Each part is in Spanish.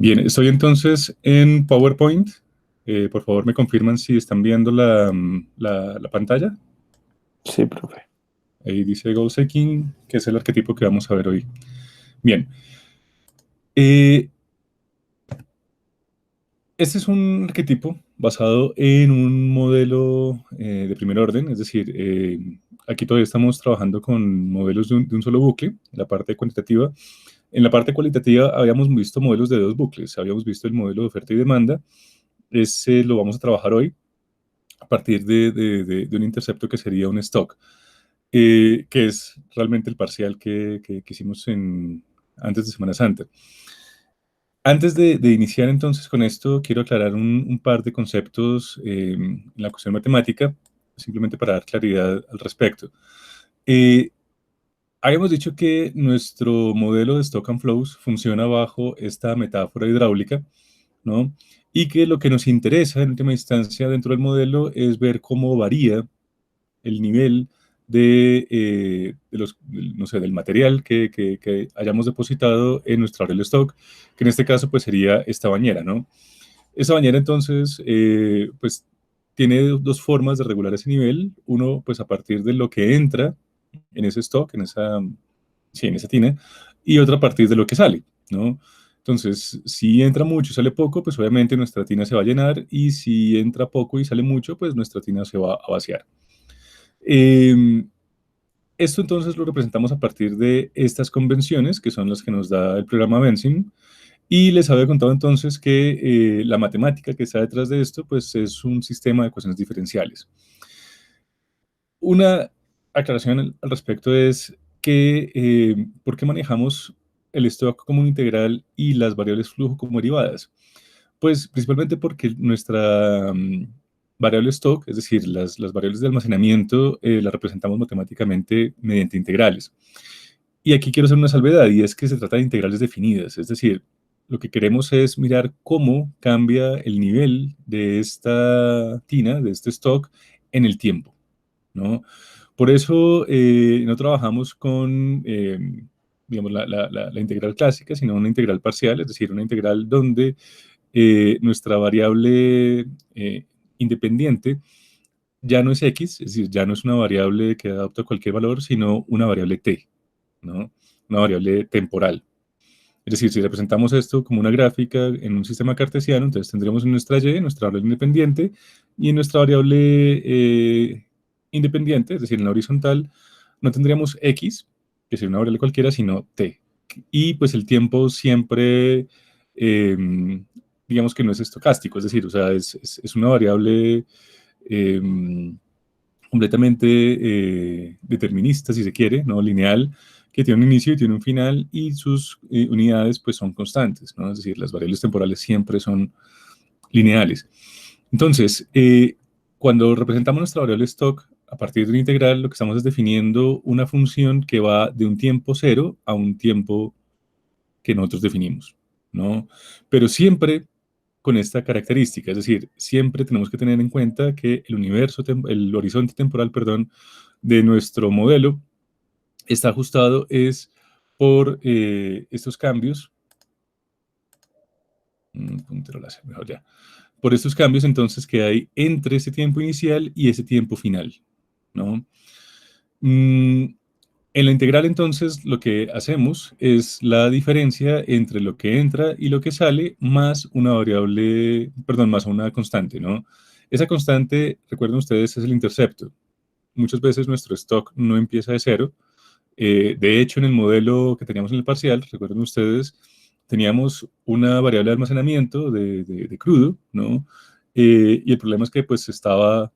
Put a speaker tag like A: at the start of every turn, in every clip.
A: Bien, estoy entonces en PowerPoint. Por favor, me confirman si están viendo la pantalla.
B: Sí, profe.
A: Ahí dice Goal Seeking, que es el arquetipo que vamos a ver hoy. Bien. Este es un arquetipo basado en un modelo de primer orden, es decir, aquí todavía estamos trabajando con modelos de un solo bucle, la parte cuantitativa. En la parte cualitativa habíamos visto modelos de dos bucles, habíamos visto el modelo de oferta y demanda. Ese lo vamos a trabajar hoy a partir de un intercepto que sería un stock, que es realmente el parcial que hicimos antes de Semana Santa. Antes de iniciar entonces con esto, quiero aclarar un par de conceptos en la cuestión matemática, simplemente para dar claridad al respecto. Habíamos dicho que nuestro modelo de Stock and Flows funciona bajo esta metáfora hidráulica, ¿no? Y que lo que nos interesa en última instancia dentro del modelo es ver cómo varía el nivel no sé, del material que hayamos depositado en nuestro barrel stock, que en este caso pues sería esta bañera, ¿no? Esta bañera entonces pues tiene dos formas de regular ese nivel. Uno pues a partir de lo que entra en ese stock, en esa tina, y otra a partir de lo que sale, ¿no? Entonces, si entra mucho y sale poco, pues obviamente nuestra tina se va a llenar, y si entra poco y sale mucho, pues nuestra tina se va a vaciar. Esto entonces lo representamos a partir de estas convenciones, que son las que nos da el programa Benzing, y les había contado entonces que la matemática que está detrás de esto, pues es un sistema de ecuaciones diferenciales. Una aclaración al respecto es que, ¿por qué manejamos el stock como un integral y las variables flujo como derivadas? Pues principalmente porque nuestra variable stock, es decir, las variables de almacenamiento, las representamos matemáticamente mediante integrales. Y aquí quiero hacer una salvedad, y es que se trata de integrales definidas, es decir, lo que queremos es mirar cómo cambia el nivel de esta tina, de este stock, en el tiempo, ¿no? Por eso no trabajamos con, digamos, la integral clásica, sino una integral parcial, es decir, una integral donde nuestra variable independiente ya no es x, es decir, ya no es una variable que adopta cualquier valor, sino una variable t, ¿no? Una variable temporal. Es decir, si representamos esto como una gráfica en un sistema cartesiano, entonces tendremos en nuestra y, nuestra variable independiente, y en nuestra variable independiente, es decir, en la horizontal, no tendríamos x, que sería una variable cualquiera, sino t. Y pues el tiempo siempre, digamos que no es estocástico, es decir, o sea, es una variable completamente determinista, si se quiere, ¿no? Lineal, que tiene un inicio y tiene un final, y sus unidades pues son constantes, ¿no? Es decir, las variables temporales siempre son lineales. Entonces, cuando representamos nuestra variable stock a partir de una integral, lo que estamos es definiendo una función que va de un tiempo cero a un tiempo que nosotros definimos, ¿no? Pero siempre con esta característica, es decir, siempre tenemos que tener en cuenta que el horizonte temporal, perdón, de nuestro modelo está ajustado es por estos cambios, puntero láser, mejor ya, por estos cambios entonces que hay entre ese tiempo inicial y ese tiempo final, ¿no? En la integral, entonces, lo que hacemos es la diferencia entre lo que entra y lo que sale, más una variable, perdón, más una constante, ¿no? Esa constante, recuerden ustedes, es el intercepto. Muchas veces nuestro stock no empieza de cero. De hecho, en el modelo que teníamos en el parcial, recuerden ustedes, teníamos una variable de almacenamiento de crudo, ¿no? Y el problema es que pues estaba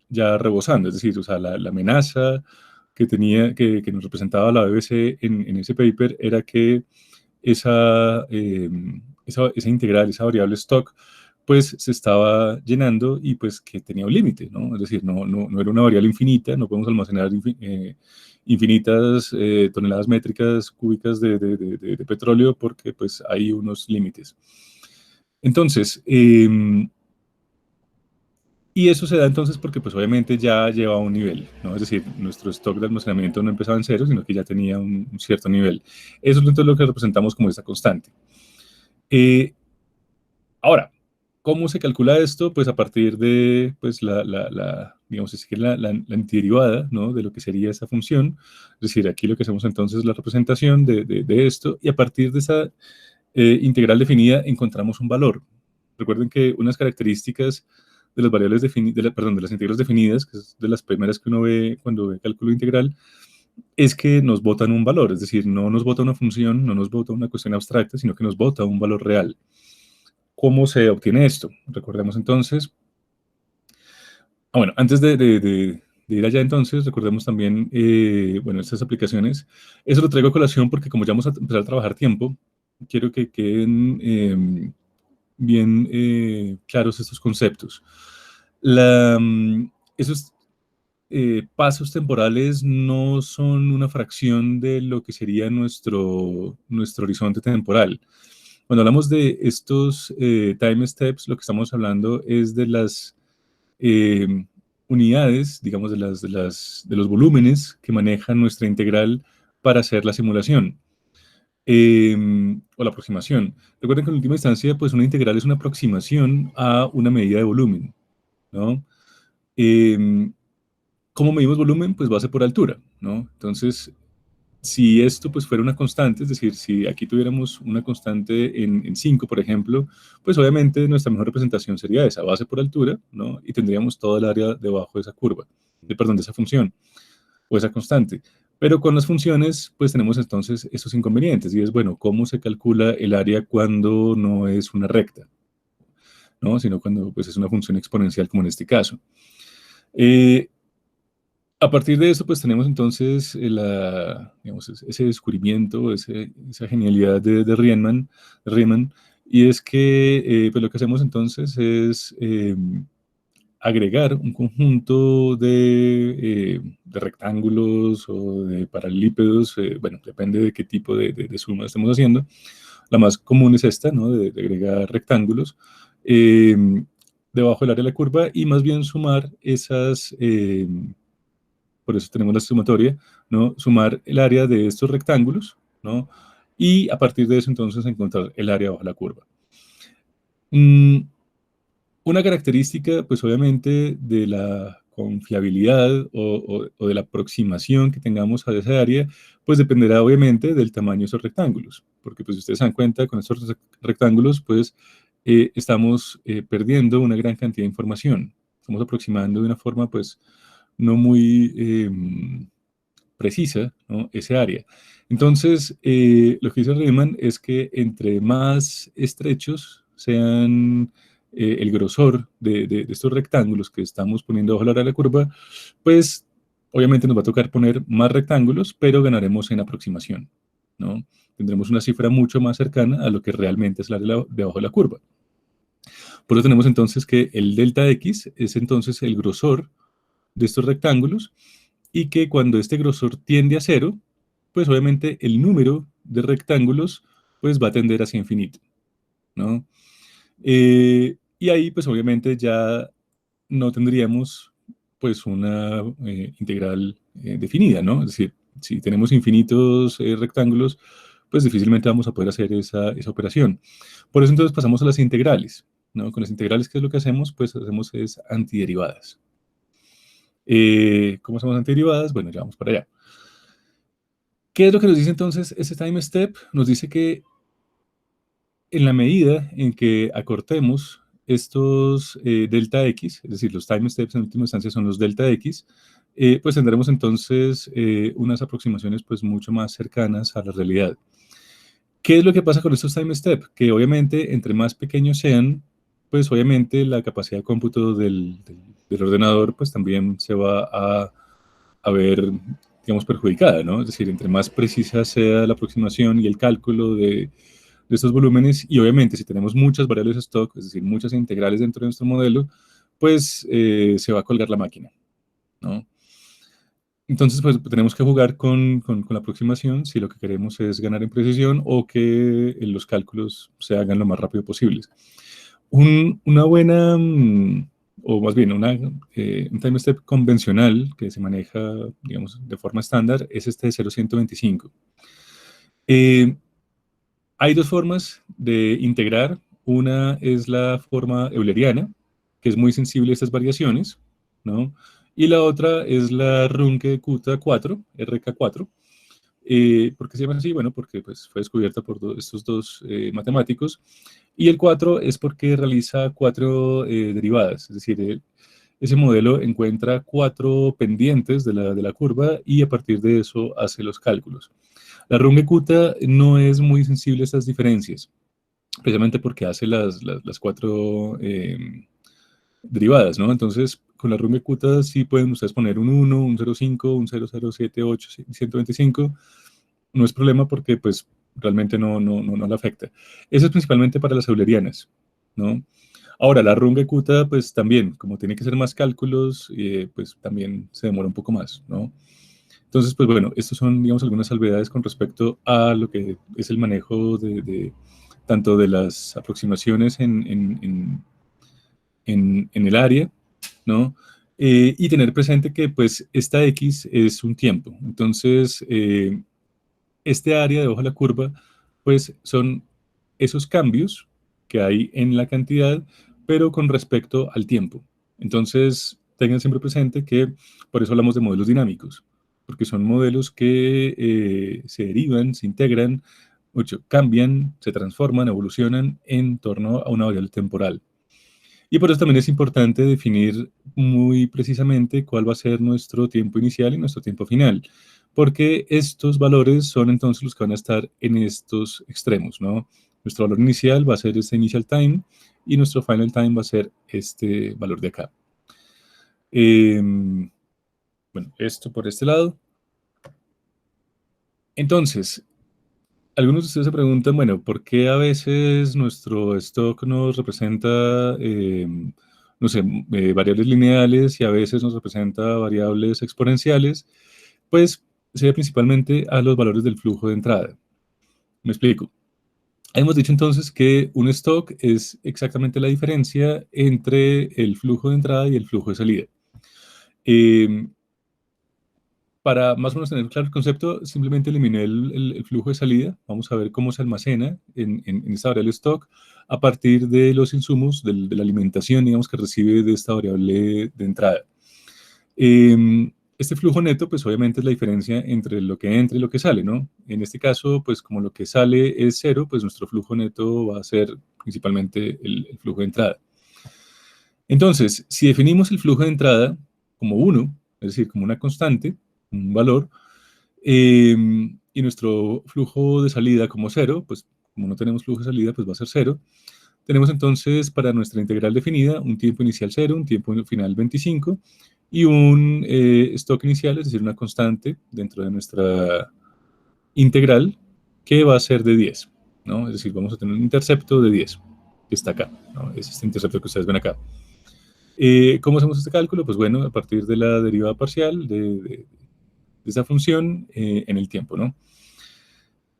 A: ya rebosando, es decir, o sea, la amenaza que nos representaba la BBC en ese paper era que esa integral, esa variable stock, pues se estaba llenando y pues que tenía un límite, ¿no? Es decir, no era una variable infinita, no podemos almacenar infinitas toneladas métricas cúbicas de petróleo porque pues hay unos límites. Entonces, y eso se da entonces porque pues obviamente ya lleva un nivel, ¿no? Es decir, nuestro stock de almacenamiento no empezaba en cero, sino que ya tenía un cierto nivel. Eso es entonces lo que representamos como esta constante. Ahora, ¿cómo se calcula esto? Pues a partir de pues, digamos, si la antiderivada, ¿no? De lo que sería esa función. Es decir, aquí lo que hacemos entonces es la representación de esto, y a partir de esa integral definida encontramos un valor. Recuerden que unas características de las variables perdón, de las integrales definidas, que es de las primeras que uno ve cuando ve cálculo integral, es que nos botan un valor, es decir, no nos bota una función, no nos bota una cuestión abstracta, sino que nos bota un valor real. ¿Cómo se obtiene esto? Recordemos entonces, bueno, antes de ir allá entonces, recordemos también, bueno, estas aplicaciones. Eso lo traigo a colación porque como ya vamos a empezar a trabajar tiempo, quiero que queden bien claros estos conceptos. Esos pasos temporales no son una fracción de lo que sería nuestro horizonte temporal. Cuando hablamos de estos time steps, lo que estamos hablando es de las eh, unidades, digamos, de los volúmenes que maneja nuestra integral para hacer la simulación o la aproximación. Recuerden que en última instancia, pues una integral es una aproximación a una medida de volumen, ¿no? Eh, ¿Cómo medimos volumen? Pues base por altura, ¿no? Entonces, si esto pues fuera una constante, es decir, si aquí tuviéramos una constante en 5, por ejemplo, pues obviamente nuestra mejor representación sería esa, base por altura, ¿no? Y tendríamos todo el área debajo de esa curva, perdón, de esa función o esa constante. Pero con las funciones, pues tenemos entonces esos inconvenientes, y es, bueno, ¿cómo se calcula el área cuando no es una recta, ¿no? Sino cuando pues, es una función exponencial, como en este caso. A partir de esto, pues tenemos entonces digamos, ese descubrimiento, esa genialidad de Riemann, y es que pues lo que hacemos entonces es agregar un conjunto de rectángulos o de paralípedos, bueno, depende de qué tipo de suma estemos haciendo. La más común es esta, ¿no? De agregar rectángulos eh, debajo del área de la curva y más bien sumar esas por eso tenemos la sumatoria, ¿no? Sumar el área de estos rectángulos, ¿no? Y a partir de eso entonces encontrar el área bajo la curva. Una característica, pues obviamente, de la confiabilidad o de la aproximación que tengamos a esa área, pues dependerá obviamente del tamaño de esos rectángulos, porque pues si ustedes se dan cuenta, con estos rectángulos, pues estamos perdiendo una gran cantidad de información. Estamos aproximando de una forma, pues, no muy precisa, ¿no? Ese área. Entonces, lo que dice Riemann es que entre más estrechos sean el grosor de estos rectángulos que estamos poniendo bajo la área de la curva, pues obviamente nos va a tocar poner más rectángulos, pero ganaremos en aproximación, ¿no? Tendremos una cifra mucho más cercana a lo que realmente es la área de abajo de la curva. Por eso tenemos entonces que el delta X es entonces el grosor de estos rectángulos, y que cuando este grosor tiende a cero, pues obviamente el número de rectángulos pues va a tender hacia infinito, ¿no? Y ahí pues obviamente ya no tendríamos pues una integral definida, ¿no? Es decir, si tenemos infinitos rectángulos, pues difícilmente vamos a poder hacer esa operación. Por eso entonces pasamos a las integrales, ¿no? Con las integrales, ¿qué es lo que hacemos? Pues hacemos es antiderivadas. ¿Cómo hacemos antiderivadas? Bueno, ya vamos para allá. ¿Qué es lo que nos dice entonces ese time step? Nos dice que en la medida en que acortemos estos delta X, es decir, los time steps en última instancia son los delta X, pues tendremos entonces unas aproximaciones pues mucho más cercanas a la realidad. ¿Qué es lo que pasa con estos time steps? Que obviamente entre más pequeños sean, pues obviamente la capacidad de cómputo del ordenador pues también se va a ver, digamos, perjudicada, ¿no? Es decir, entre más precisa sea la aproximación y el cálculo de estos volúmenes, y obviamente si tenemos muchas variables stock, es decir, muchas integrales dentro de nuestro modelo, pues se va a colgar la máquina, ¿no? Entonces, pues tenemos que jugar con la aproximación si lo que queremos es ganar en precisión o que los cálculos se hagan lo más rápido posible. Una buena, o más bien un time step convencional que se maneja, digamos, de forma estándar es este de 0,125. Hay dos formas de integrar Una es la forma euleriana, que es muy sensible a estas variaciones, ¿no? Y la otra es la Runge-Kutta 4, RK4. ¿Por qué se llama así? Bueno, porque pues, fue descubierta por estos dos matemáticos. Y el 4 es porque realiza 4 derivadas, es decir, ese modelo encuentra 4 pendientes de la curva y a partir de eso hace los cálculos. La Runge-Kutta no es muy sensible a estas diferencias, precisamente porque hace las 4 derivadas, ¿no? Entonces, con la Runge-Kutta sí pueden ustedes poner un 1, un 0,5, un 0,078, 125. No es problema porque, pues, realmente no le afecta. Eso es principalmente para las eulerianas, ¿no? Ahora, la Runge-Kutta, pues, también, como tiene que ser más cálculos, pues, también se demora un poco más, ¿no? Entonces, pues, bueno, estos son, digamos, algunas salvedades con respecto a lo que es el manejo tanto de las aproximaciones en el área, ¿no? Y tener presente que pues esta X es un tiempo. Entonces, este área debajo de la curva, pues son esos cambios que hay en la cantidad, pero con respecto al tiempo. Entonces, tengan siempre presente que por eso hablamos de modelos dinámicos, porque son modelos que se derivan, se integran, mucho, cambian, se transforman, evolucionan en torno a una variable temporal. Y por eso también es importante definir muy precisamente cuál va a ser nuestro tiempo inicial y nuestro tiempo final, porque estos valores son entonces los que van a estar en estos extremos, ¿no? Nuestro valor inicial va a ser este initial time y nuestro final time va a ser este valor de acá. Bueno, esto por este lado. Entonces, algunos de ustedes se preguntan, bueno, ¿por qué a veces nuestro stock nos representa, no sé, variables lineales y a veces nos representa variables exponenciales? Pues se debe principalmente a los valores del flujo de entrada. Me explico. Hemos dicho entonces que un stock es exactamente la diferencia entre el flujo de entrada y el flujo de salida. Eh, Para más o menos tener claro el concepto, simplemente eliminé el flujo de salida. Vamos a ver cómo se almacena en esta variable stock a partir de los insumos, de la alimentación, digamos, que recibe de esta variable de entrada. Este flujo neto, pues obviamente es la diferencia entre lo que entra y lo que sale, ¿no? En este caso, pues como lo que sale es cero, pues nuestro flujo neto va a ser principalmente el flujo de entrada. Entonces, si definimos el flujo de entrada como 1, es decir, como una constante, un valor, y nuestro flujo de salida como 0, pues como no tenemos flujo de salida, pues va a ser 0. Tenemos entonces para nuestra integral definida un tiempo inicial 0, un tiempo final 25 y un stock inicial, es decir, una constante dentro de nuestra integral que va a ser de 10, ¿no? Es decir, vamos a tener un intercepto de 10, que está acá, ¿no? Es este intercepto que ustedes ven acá. ¿Cómo hacemos este cálculo? Pues bueno, a partir de la derivada parcial de esta función en el tiempo, ¿no?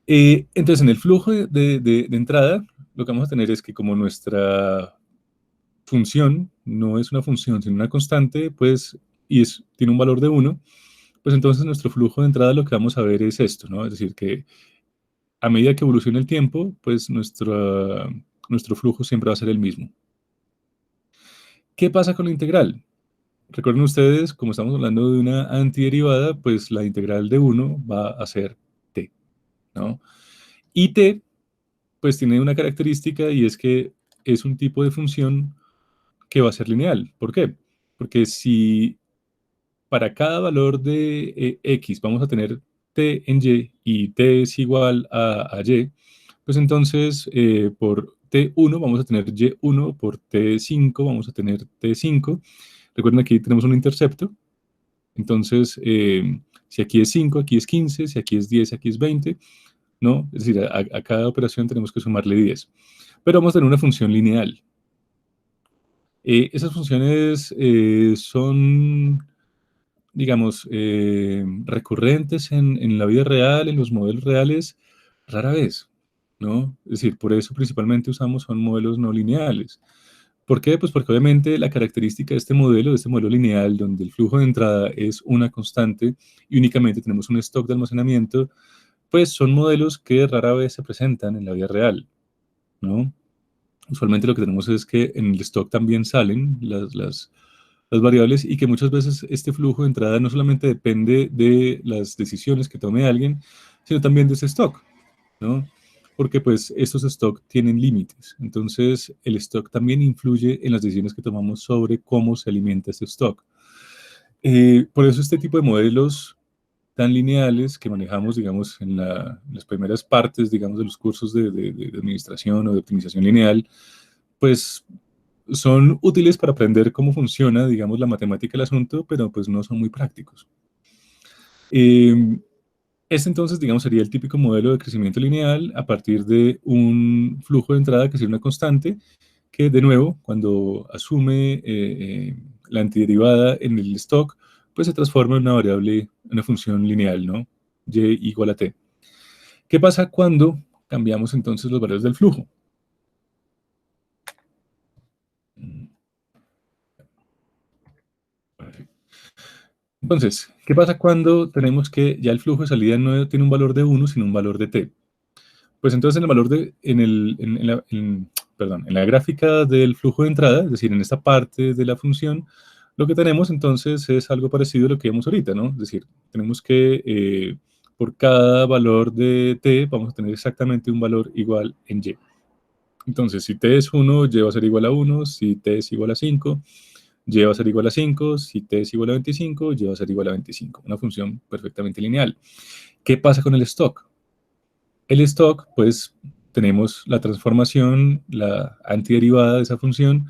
A: Entonces, en el flujo de entrada, lo que vamos a tener es que como nuestra función no es una función, sino una constante, pues, y tiene un valor de 1, pues entonces nuestro flujo de entrada lo que vamos a ver es esto, ¿no? Es decir, que a medida que evoluciona el tiempo, pues nuestro flujo siempre va a ser el mismo. ¿Qué pasa con la integral? Recuerden ustedes, como estamos hablando de una antiderivada, pues la integral de 1 va a ser t, ¿no? Y t, pues tiene una característica y es que es un tipo de función que va a ser lineal. ¿Por qué? Porque si para cada valor de x vamos a tener t en y t es igual a y, pues entonces por t1 vamos a tener y1, por t5 vamos a tener t5. Recuerden que aquí tenemos un intercepto. Entonces, si aquí es 5, aquí es 15, si aquí es 10, aquí es 20, ¿no? Es decir, a cada operación tenemos que sumarle 10. Pero vamos a tener una función lineal. Esas funciones son, digamos, recurrentes en la vida real, en los modelos reales, rara vez, ¿no? Es decir, por eso principalmente usamos son modelos no lineales. ¿Por qué? Pues porque obviamente la característica de este modelo lineal, donde el flujo de entrada es una constante y únicamente tenemos un stock de almacenamiento, pues son modelos que rara vez se presentan en la vida real, ¿no? Usualmente lo que tenemos es que en el stock también salen las variables y que muchas veces este flujo de entrada no solamente depende de las decisiones que tome alguien, sino también de ese stock, ¿no? Porque pues estos stock tienen límites. Entonces el stock también influye en las decisiones que tomamos sobre cómo se alimenta este stock. Por eso este tipo de modelos tan lineales que manejamos, digamos, en las primeras partes, digamos, de los cursos de administración o de optimización lineal, pues son útiles para aprender cómo funciona, digamos, la matemática del asunto, pero pues no son muy prácticos. Este entonces, digamos, sería el típico modelo de crecimiento lineal a partir de un flujo de entrada que sería una constante, que de nuevo, cuando asume la antiderivada en el stock, pues se transforma en una variable, una función lineal, ¿no? Y igual a t. ¿Qué pasa cuando cambiamos entonces los valores del flujo? Entonces, ¿qué pasa cuando tenemos que ya el flujo de salida no tiene un valor de 1, sino un valor de t? Pues entonces en el valor de, perdón, en la gráfica del flujo de entrada, es decir, en esta parte de la función, lo que tenemos entonces es algo parecido a lo que vimos ahorita, ¿no? Es decir, tenemos que por cada valor de t vamos a tener exactamente un valor igual en y. Entonces, si t es 1, y va a ser igual a 1, si t es igual a 5, y va a ser igual a 5, si t es igual a 25, y va a ser igual a 25. Una función perfectamente lineal. ¿Qué pasa con el stock? El stock, pues tenemos la transformación, la antiderivada de esa función,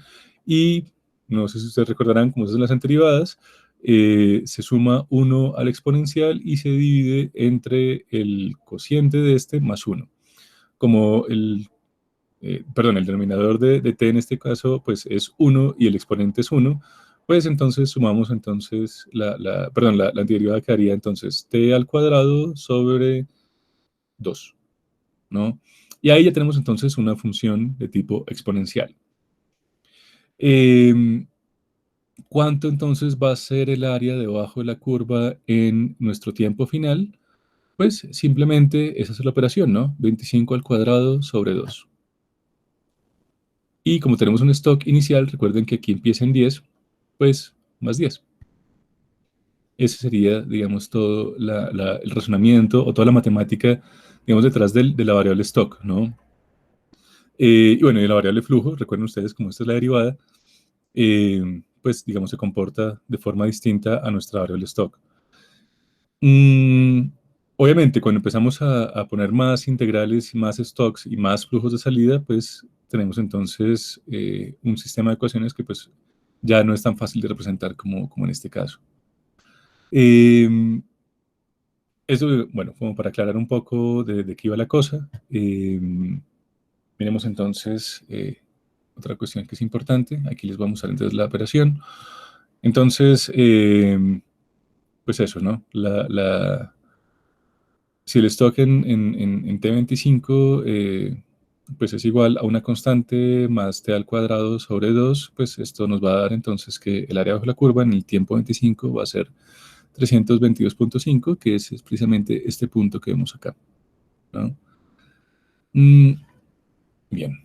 A: y no sé si ustedes recordarán cómo son las antiderivadas, se suma 1 al exponencial y se divide entre el cociente de este más 1. Como el denominador de t en este caso pues es 1 y el exponente es 1, pues entonces sumamos entonces la antiderivada quedaría entonces t al cuadrado sobre 2, ¿no? Y ahí ya tenemos entonces una función de tipo exponencial. ¿Cuánto entonces va a ser el área debajo de la curva en nuestro tiempo final? Pues simplemente esa es la operación, ¿no? 25 al cuadrado sobre 2. Y como tenemos un stock inicial, recuerden que aquí empieza en 10, pues más 10. Ese sería, digamos, todo el razonamiento o toda la matemática, digamos, detrás de la variable stock, ¿no? Y bueno, y la variable flujo, recuerden ustedes como esta es la derivada, pues digamos se comporta de forma distinta a nuestra variable stock. Obviamente, cuando empezamos a poner más integrales y más stocks y más flujos de salida, pues tenemos entonces un sistema de ecuaciones que pues ya no es tan fácil de representar como en este caso. Eso, bueno, como para aclarar un poco de qué iba la cosa. Miremos entonces otra cuestión que es importante. Aquí les vamos a mostrar entonces la operación. Entonces, pues eso, ¿no? Si el stock en T25 pues es igual a una constante más T al cuadrado sobre 2, pues esto nos va a dar entonces que el área bajo la curva en el tiempo 25 va a ser 322.5, que es precisamente este punto que vemos acá, ¿no? Bien.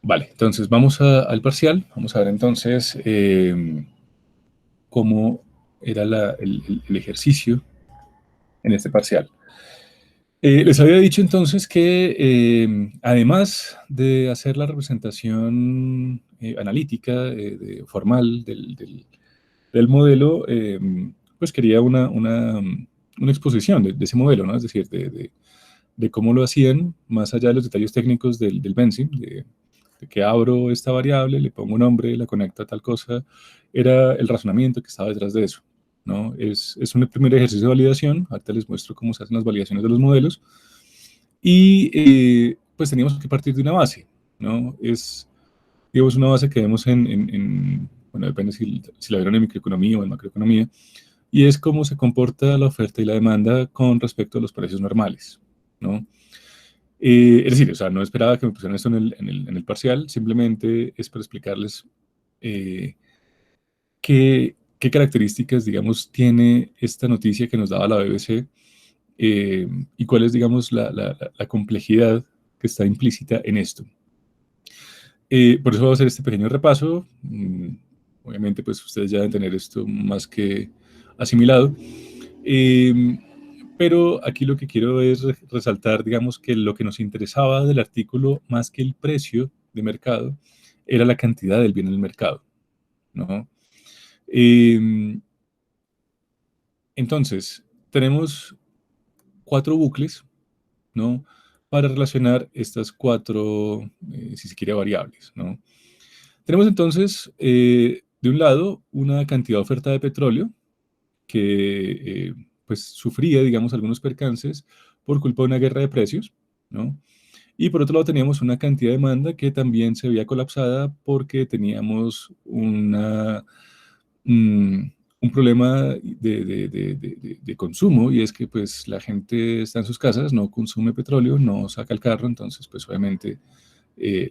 A: Vale, entonces vamos al parcial. Vamos a ver entonces cómo era el ejercicio en este parcial. Les había dicho entonces que además de hacer la representación analítica, formal del modelo, pues quería una exposición de ese modelo, ¿no? Es decir, de cómo lo hacían, más allá de los detalles técnicos del Benzim, de que abro esta variable, le pongo un nombre, la conecto a tal cosa, era el razonamiento que estaba detrás de eso, ¿no? Es un primer ejercicio de validación, ahorita les muestro cómo se hacen las validaciones de los modelos, y pues teníamos que partir de una base, ¿no? Digamos, una base que vemos bueno, depende si la vieron en microeconomía o en macroeconomía, y es cómo se comporta la oferta y la demanda con respecto a los precios normales, ¿no? Es decir, o sea, no esperaba que me pusieran esto en el parcial, simplemente es para explicarles qué características, digamos, tiene esta noticia que nos daba la BBC y cuál es, digamos, la complejidad que está implícita en esto. Por eso voy a hacer este pequeño repaso. Obviamente, pues ustedes ya deben tener esto más que asimilado. Pero aquí lo que quiero es resaltar, digamos, que lo que nos interesaba del artículo, más que el precio de mercado, era la cantidad del bien en el mercado, ¿no? Entonces, tenemos 4 bucles, ¿no? Para relacionar estas 4, si se quiere, variables, ¿no? Tenemos entonces, de un lado, una cantidad de oferta de petróleo que pues sufría, digamos, algunos percances por culpa de una guerra de precios, ¿no? Y por otro lado teníamos una cantidad de demanda que también se veía colapsada porque teníamos un problema de consumo, y es que pues la gente está en sus casas, no consume petróleo, no saca el carro, entonces pues obviamente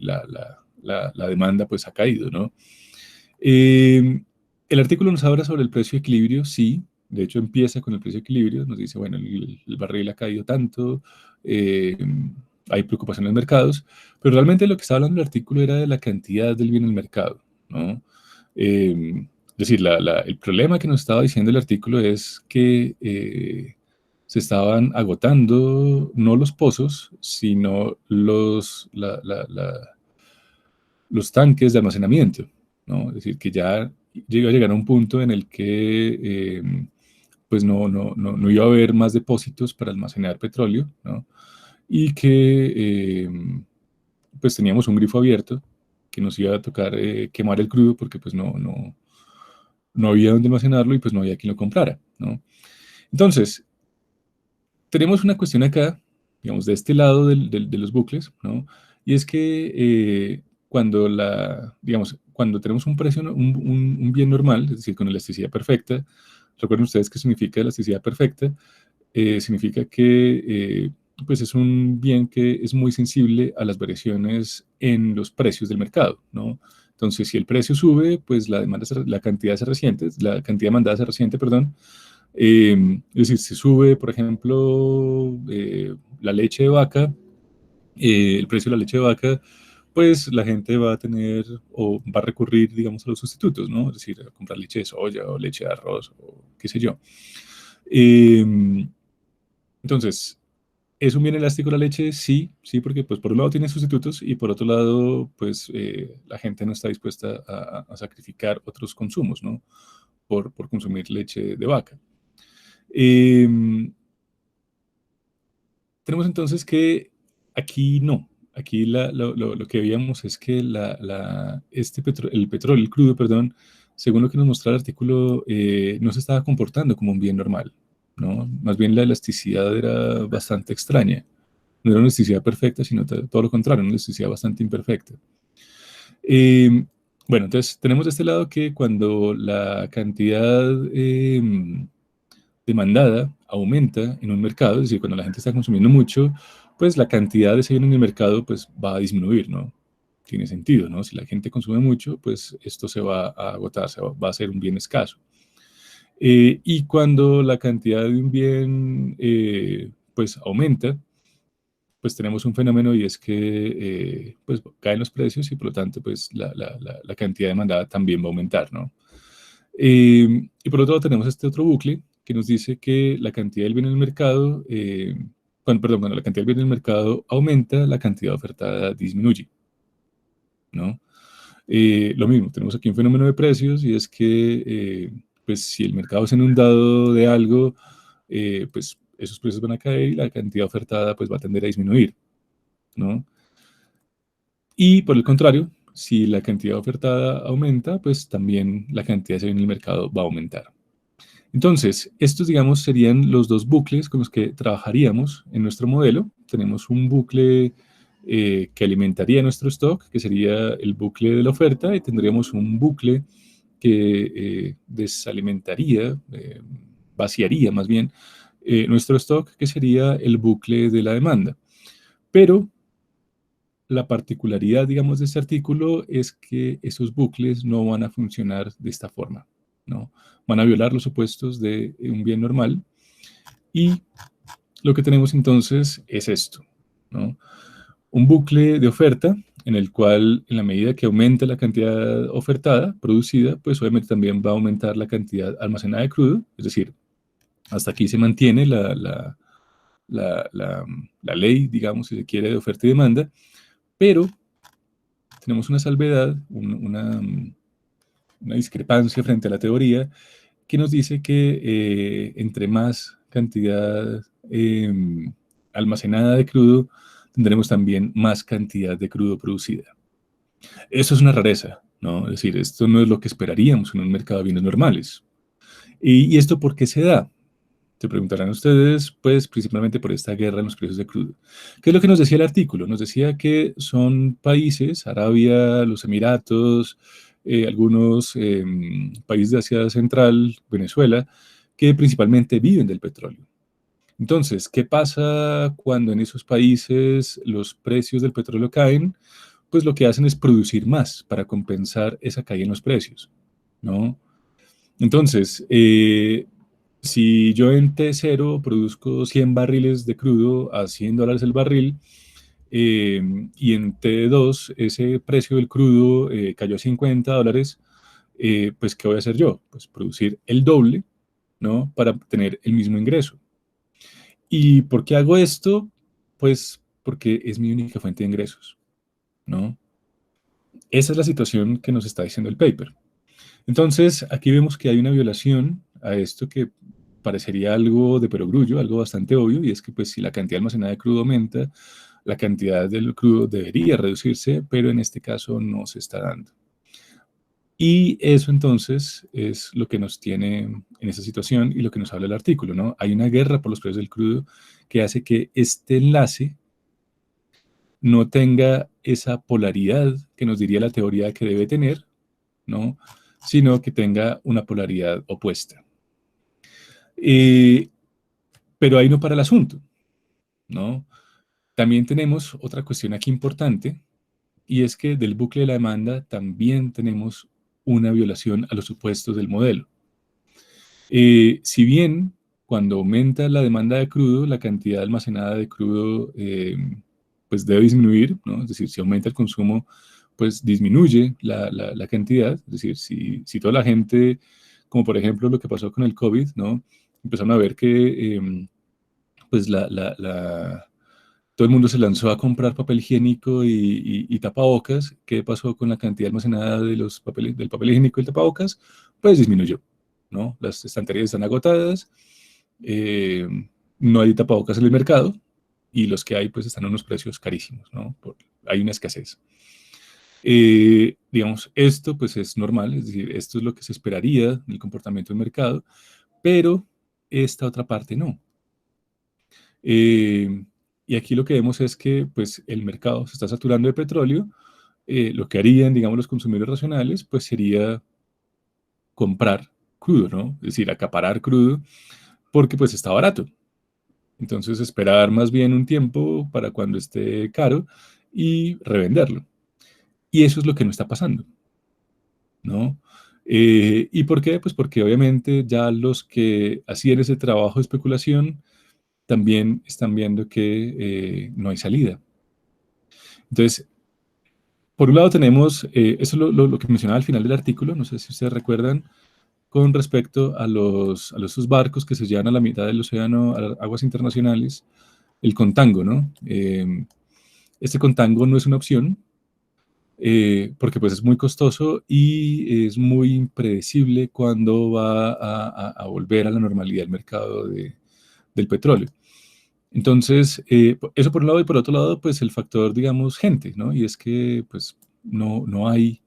A: la demanda pues ha caído, ¿no? El artículo nos habla sobre el precio de equilibrio, sí, de hecho empieza con el precio de equilibrio, nos dice, bueno, el barril ha caído tanto, eh, hay preocupación en los mercados, pero realmente lo que estaba hablando el artículo era de la cantidad del bien en el mercado, ¿no? Es decir, el problema que nos estaba diciendo el artículo es que se estaban agotando no los pozos, sino los tanques de almacenamiento, ¿no? Es decir, que ya iba a llegar a un punto en el que pues no iba a haber más depósitos para almacenar petróleo, ¿no? Y que pues teníamos un grifo abierto que nos iba a tocar quemar el crudo porque pues no había dónde almacenarlo y pues no había quien lo comprara, ¿no? Entonces, tenemos una cuestión acá, digamos, de este lado de los bucles, ¿no? Y es que cuando digamos, cuando tenemos un precio, un bien normal, es decir, con elasticidad perfecta, recuerden ustedes qué significa elasticidad perfecta, significa que pues es un bien que es muy sensible a las variaciones en los precios del mercado, ¿no? Entonces, si el precio sube, pues la cantidad se resiente, la cantidad demandada se resiente, perdón. Es decir, si sube, por ejemplo, la leche de vaca, el precio de la leche de vaca, pues la gente va a tener o va a recurrir, digamos, a los sustitutos, ¿no? Es decir, a comprar leche de soya o leche de arroz o qué sé yo. Entonces, ¿es un bien elástico la leche? Sí, sí, porque pues por un lado tiene sustitutos y por otro lado, pues la gente no está dispuesta a sacrificar otros consumos, ¿no? Por consumir leche de vaca. Tenemos entonces que aquí no. Aquí lo que veíamos es que el petróleo, el crudo, perdón, según lo que nos mostraba el artículo, no se estaba comportando como un bien normal, ¿no? Más bien la elasticidad era bastante extraña. No era una elasticidad perfecta, sino todo lo contrario, una elasticidad bastante imperfecta. Bueno, entonces tenemos de este lado que cuando la cantidad demandada aumenta en un mercado, es decir, cuando la gente está consumiendo mucho, pues la cantidad de ese bien en el mercado pues va a disminuir, ¿no? Tiene sentido, ¿no? Si la gente consume mucho, pues esto se va a agotar, va a ser un bien escaso. Y cuando la cantidad de un bien pues aumenta, pues tenemos un fenómeno y es que pues caen los precios y por lo tanto pues la cantidad demandada también va a aumentar, ¿no? Y por otro lado tenemos este otro bucle que nos dice que la cantidad del bien en el mercado, cuando la cantidad del bien en el mercado aumenta, la cantidad ofertada disminuye, ¿no? Lo mismo, tenemos aquí un fenómeno de precios y es que, pues si el mercado es inundado de algo, pues esos precios van a caer y la cantidad ofertada pues va a tender a disminuir, ¿no? Y por el contrario, si la cantidad ofertada aumenta, pues también la cantidad en el mercado va a aumentar. Entonces, estos, digamos, serían los dos bucles con los que trabajaríamos en nuestro modelo. Tenemos un bucle que alimentaría nuestro stock, que sería el bucle de la oferta, y tendríamos un bucle que desalimentaría, vaciaría más bien nuestro stock, que sería el bucle de la demanda. Pero la particularidad, digamos, de este artículo es que esos bucles no van a funcionar de esta forma, ¿no? Van a violar los supuestos de un bien normal y lo que tenemos entonces es esto, ¿no? un bucle de oferta en el cual, en la medida que aumenta la cantidad ofertada, producida, pues obviamente también va a aumentar la cantidad almacenada de crudo, es decir, hasta aquí se mantiene la ley, digamos, si se quiere, de oferta y demanda, pero tenemos una salvedad, una discrepancia frente a la teoría que nos dice que entre más cantidad almacenada de crudo, tendremos también más cantidad de crudo producida. Eso es una rareza, ¿no? Es decir, esto no es lo que esperaríamos en un mercado de bienes normales. ¿Y esto por qué se da? Se preguntarán ustedes, pues principalmente por esta guerra en los precios de crudo. ¿Qué es lo que nos decía el artículo? Nos decía que son países, Arabia, los Emiratos, algunos países de Asia Central, Venezuela, que principalmente viven del petróleo. Entonces, ¿qué pasa cuando en esos países los precios del petróleo caen? Pues lo que hacen es producir más para compensar esa caída en los precios, ¿no? Entonces, si yo en T0 produzco 100 barriles de crudo a $100 el barril, y en T2 ese precio del crudo cayó a $50, pues ¿qué voy a hacer yo? Pues producir el doble, ¿no? Para tener el mismo ingreso. ¿Y por qué hago esto? Pues porque es mi única fuente de ingresos, ¿no? Esa es la situación que nos está diciendo el paper. Entonces, aquí vemos que hay una violación a esto que parecería algo de perogrullo, algo bastante obvio, y es que pues si la cantidad almacenada de crudo aumenta, la cantidad del crudo debería reducirse, pero en este caso no se está dando. Y eso entonces es lo que nos tiene en esa situación y lo que nos habla el artículo, ¿no? Hay una guerra por los precios del crudo que hace que este enlace no tenga esa polaridad que nos diría la teoría que debe tener, ¿no? Sino que tenga una polaridad opuesta. Pero ahí no para el asunto, ¿no? También tenemos otra cuestión aquí importante, y es que del bucle de la demanda también tenemos una violación a los supuestos del modelo. Si bien cuando aumenta la demanda de crudo, la cantidad almacenada de crudo pues debe disminuir, ¿no? Es decir, si aumenta el consumo, pues disminuye la cantidad. Es decir, si toda la gente, como por ejemplo lo que pasó con el COVID, ¿no? Empezaron a ver que pues todo el mundo se lanzó a comprar papel higiénico y tapabocas. ¿Qué pasó con la cantidad almacenada de del papel higiénico y el tapabocas? Pues disminuyó, ¿no? Las estanterías están agotadas, eh, no hay tapabocas en el mercado y los que hay pues están a unos precios carísimos, ¿no? Hay una escasez. Digamos, esto pues es normal, es decir, esto es lo que se esperaría del comportamiento del mercado, pero esta otra parte no. Y aquí lo que vemos es que pues, el mercado se está saturando de petróleo. Lo que harían, digamos, los consumidores racionales, pues sería comprar crudo, ¿no? Es decir, acaparar crudo, porque pues está barato. Entonces, esperar más bien un tiempo para cuando esté caro y revenderlo. Y eso es lo que no está pasando, ¿no? ¿Y por qué? Pues porque obviamente ya los que hacían ese trabajo de especulación también están viendo que no hay salida. Entonces, por un lado tenemos, eso es lo que mencionaba al final del artículo, no sé si ustedes recuerdan, con respecto a esos barcos que se llevan a la mitad del océano, a las aguas internacionales, el contango, ¿no? Este contango no es una opción, porque pues es muy costoso y es muy impredecible cuando va a volver a la normalidad el mercado del petróleo. Entonces, eso por un lado, y por otro lado, pues el factor, digamos, gente, ¿no? Y es que, pues, no hay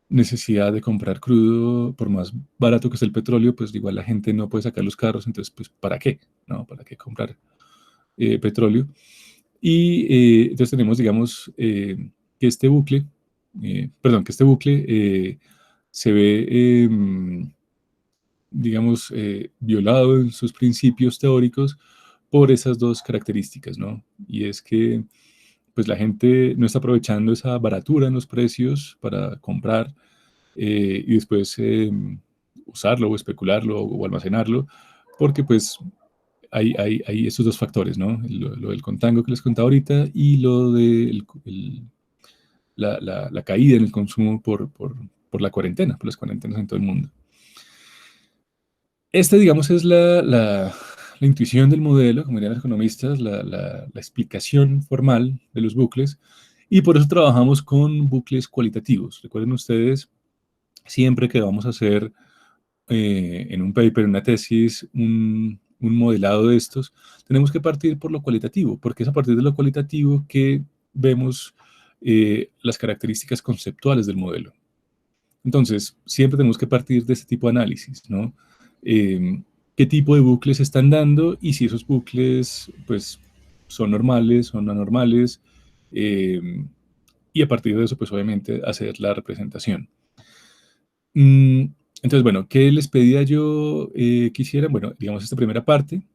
A: necesidad de comprar crudo, por más barato que esté el petróleo, pues igual la gente no puede sacar los carros, entonces, pues, ¿para qué? ¿No? ¿Para qué comprar petróleo? Y entonces tenemos, digamos, que este bucle, que este bucle se ve, digamos, violado en sus principios teóricos por esas dos características, ¿no? Y es que pues la gente no está aprovechando esa baratura en los precios para comprar y después usarlo o especularlo o almacenarlo, porque pues hay estos dos factores, ¿no? Lo del contango que les contaba ahorita y lo de la caída en el consumo por la cuarentena, por las cuarentenas en todo el mundo. Esta, digamos, es la intuición del modelo, como dirían los economistas, la explicación formal de los bucles, y por eso trabajamos con bucles cualitativos. Recuerden ustedes, siempre que vamos a hacer en un paper, en una tesis, un modelado de estos, tenemos que partir por lo cualitativo, porque es a partir de lo cualitativo que vemos las características conceptuales del modelo. Entonces, siempre tenemos que partir de este tipo de análisis, ¿no? ¿Qué tipo de bucles están dando y si esos bucles, pues, son normales, son anormales? Y a partir de eso, pues, obviamente, hacer la representación. Entonces, bueno, ¿qué les pedía yo que hicieran? Bueno, digamos, esta primera parte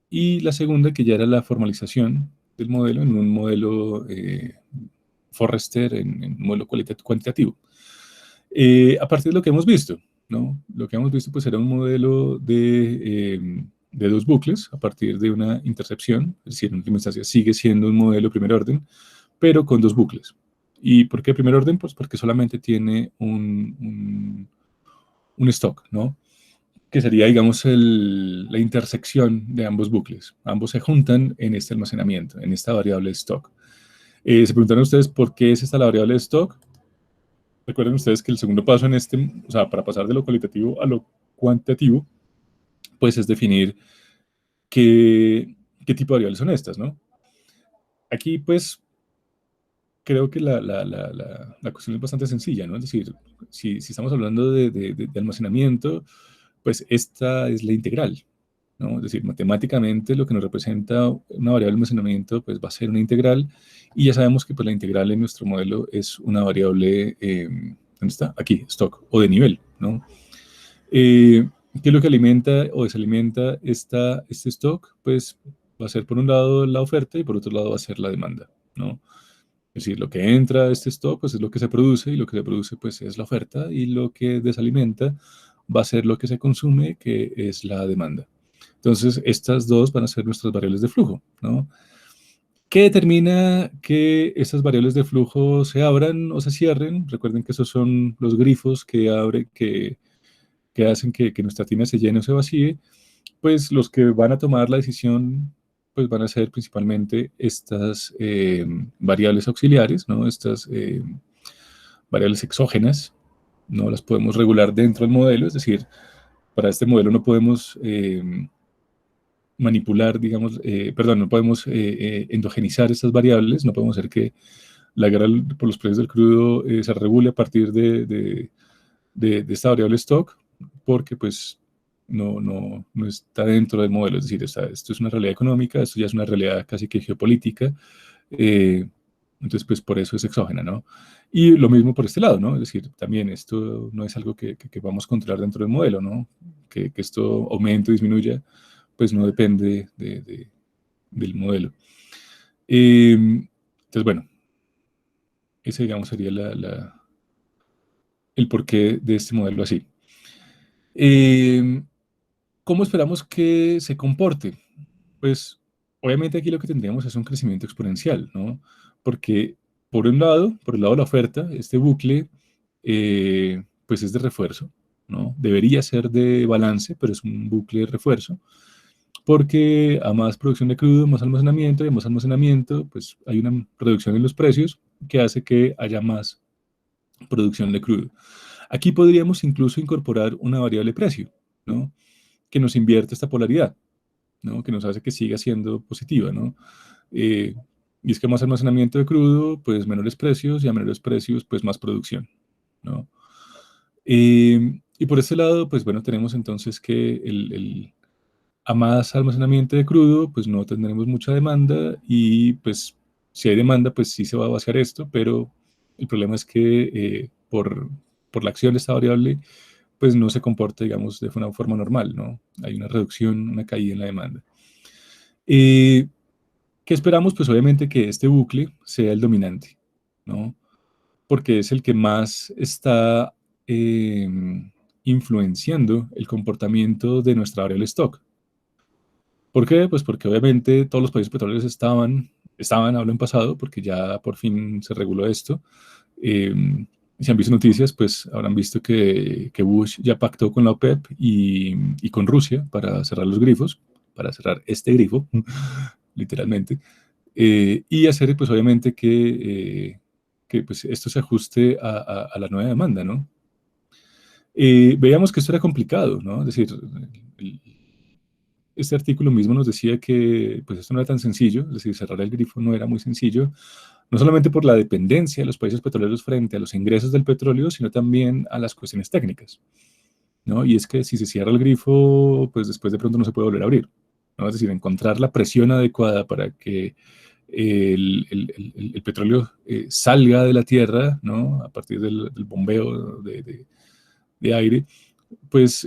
A: y la segunda, que ya era la formalización del modelo en un modelo Forrester, en un modelo cuantitativo. A partir de lo que hemos visto, ¿no? Lo que hemos visto pues era un modelo de dos bucles a partir de una intercepción, es decir, en última instancia sigue siendo un modelo primer orden, pero con dos bucles. ¿Y por qué primer orden? Pues porque solamente tiene un stock, ¿no? Que sería, digamos, la intersección de ambos bucles. Ambos se juntan en este almacenamiento, en esta variable stock. Se preguntaron ustedes por qué es esta la variable stock. Recuerden ustedes que el segundo paso en o sea, para pasar de lo cualitativo a lo cuantitativo, pues es definir qué tipo de variables son estas, ¿no? Aquí, pues, creo que la cuestión es bastante sencilla, ¿no? Es decir, si estamos hablando de almacenamiento, pues esta es la integral, ¿no? Es decir, matemáticamente lo que nos representa una variable de almacenamiento, pues va a ser una integral, y ya sabemos que pues, la integral en nuestro modelo es una variable, ¿dónde está? Aquí, stock, o de nivel, ¿no? ¿Qué es lo que alimenta o desalimenta este stock? Pues va a ser por un lado la oferta y por otro lado va a ser la demanda, ¿no? Es decir, lo que entra a este stock pues es lo que se produce y lo que se produce pues es la oferta y lo que desalimenta va a ser lo que se consume, que es la demanda. Entonces, estas dos van a ser nuestras variables de flujo, ¿no? ¿Qué determina que estas variables de flujo se abran o se cierren? Recuerden que esos son los grifos que hacen que nuestra tina se llene o se vacíe. Pues los que van a tomar la decisión pues van a ser principalmente estas variables auxiliares, ¿no? Estas variables exógenas, no las podemos regular dentro del modelo, es decir, para este modelo no podemos manipular, digamos, perdón, no podemos endogenizar estas variables, no podemos hacer que la guerra por los precios del crudo se regule a partir de esta variable stock, porque pues no está dentro del modelo, es decir, esto es una realidad económica, esto ya es una realidad casi que geopolítica, eh, entonces pues por eso es exógena, ¿no? Y lo mismo por este lado, ¿no? Es decir, también esto no es algo que vamos a controlar dentro del modelo, ¿no? Que esto aumente o disminuya, pues no depende del modelo. Entonces, bueno, ese digamos sería el porqué de este modelo así. Eh, ¿Cómo esperamos que se comporte? Pues obviamente aquí lo que tendríamos es un crecimiento exponencial, ¿no? Porque por el lado de la oferta, este bucle pues es de refuerzo, ¿no? Debería ser de balance, pero es un bucle de refuerzo, porque a más producción de crudo, más almacenamiento, y a más almacenamiento, pues hay una reducción en los precios que hace que haya más producción de crudo. Aquí podríamos incluso incorporar una variable precio, ¿no? Que nos invierte esta polaridad, ¿no? Que nos hace que siga siendo positiva, ¿no? Eh, y es que más almacenamiento de crudo, pues menores precios, y a menores precios, pues más producción, ¿no? Y por este lado, pues bueno, tenemos entonces que a más almacenamiento de crudo, pues no tendremos mucha demanda y pues si hay demanda, pues sí se va a vaciar esto, pero el problema es que por la acción de esta variable, pues no se comporta, digamos, de una forma normal, ¿no? Hay una reducción, una caída en la demanda. Eh, ¿Qué esperamos? Pues obviamente que este bucle sea el dominante, ¿no? Porque es el que más está influenciando el comportamiento de nuestra variable stock. ¿Por qué? Pues porque obviamente todos los países petroleros hablo en pasado, porque ya por fin se reguló esto. Eh, si han visto noticias, pues habrán visto que Bush ya pactó con la OPEP y con Rusia para cerrar los grifos, para cerrar este grifo, literalmente, y hacer, pues obviamente, que pues, esto se ajuste a la nueva demanda, ¿no? Veíamos que esto era complicado, ¿no? Es decir, el- este artículo mismo nos decía que pues esto no era tan sencillo, es decir, cerrar el grifo no era muy sencillo, no solamente por la dependencia de los países petroleros frente a los ingresos del petróleo, sino también a las cuestiones técnicas, ¿no? Y es que si se cierra el grifo, pues después de pronto no se puede volver a abrir, ¿no? Es decir, encontrar la presión adecuada para que el petróleo salga de la tierra, ¿no? A partir del bombeo de aire, pues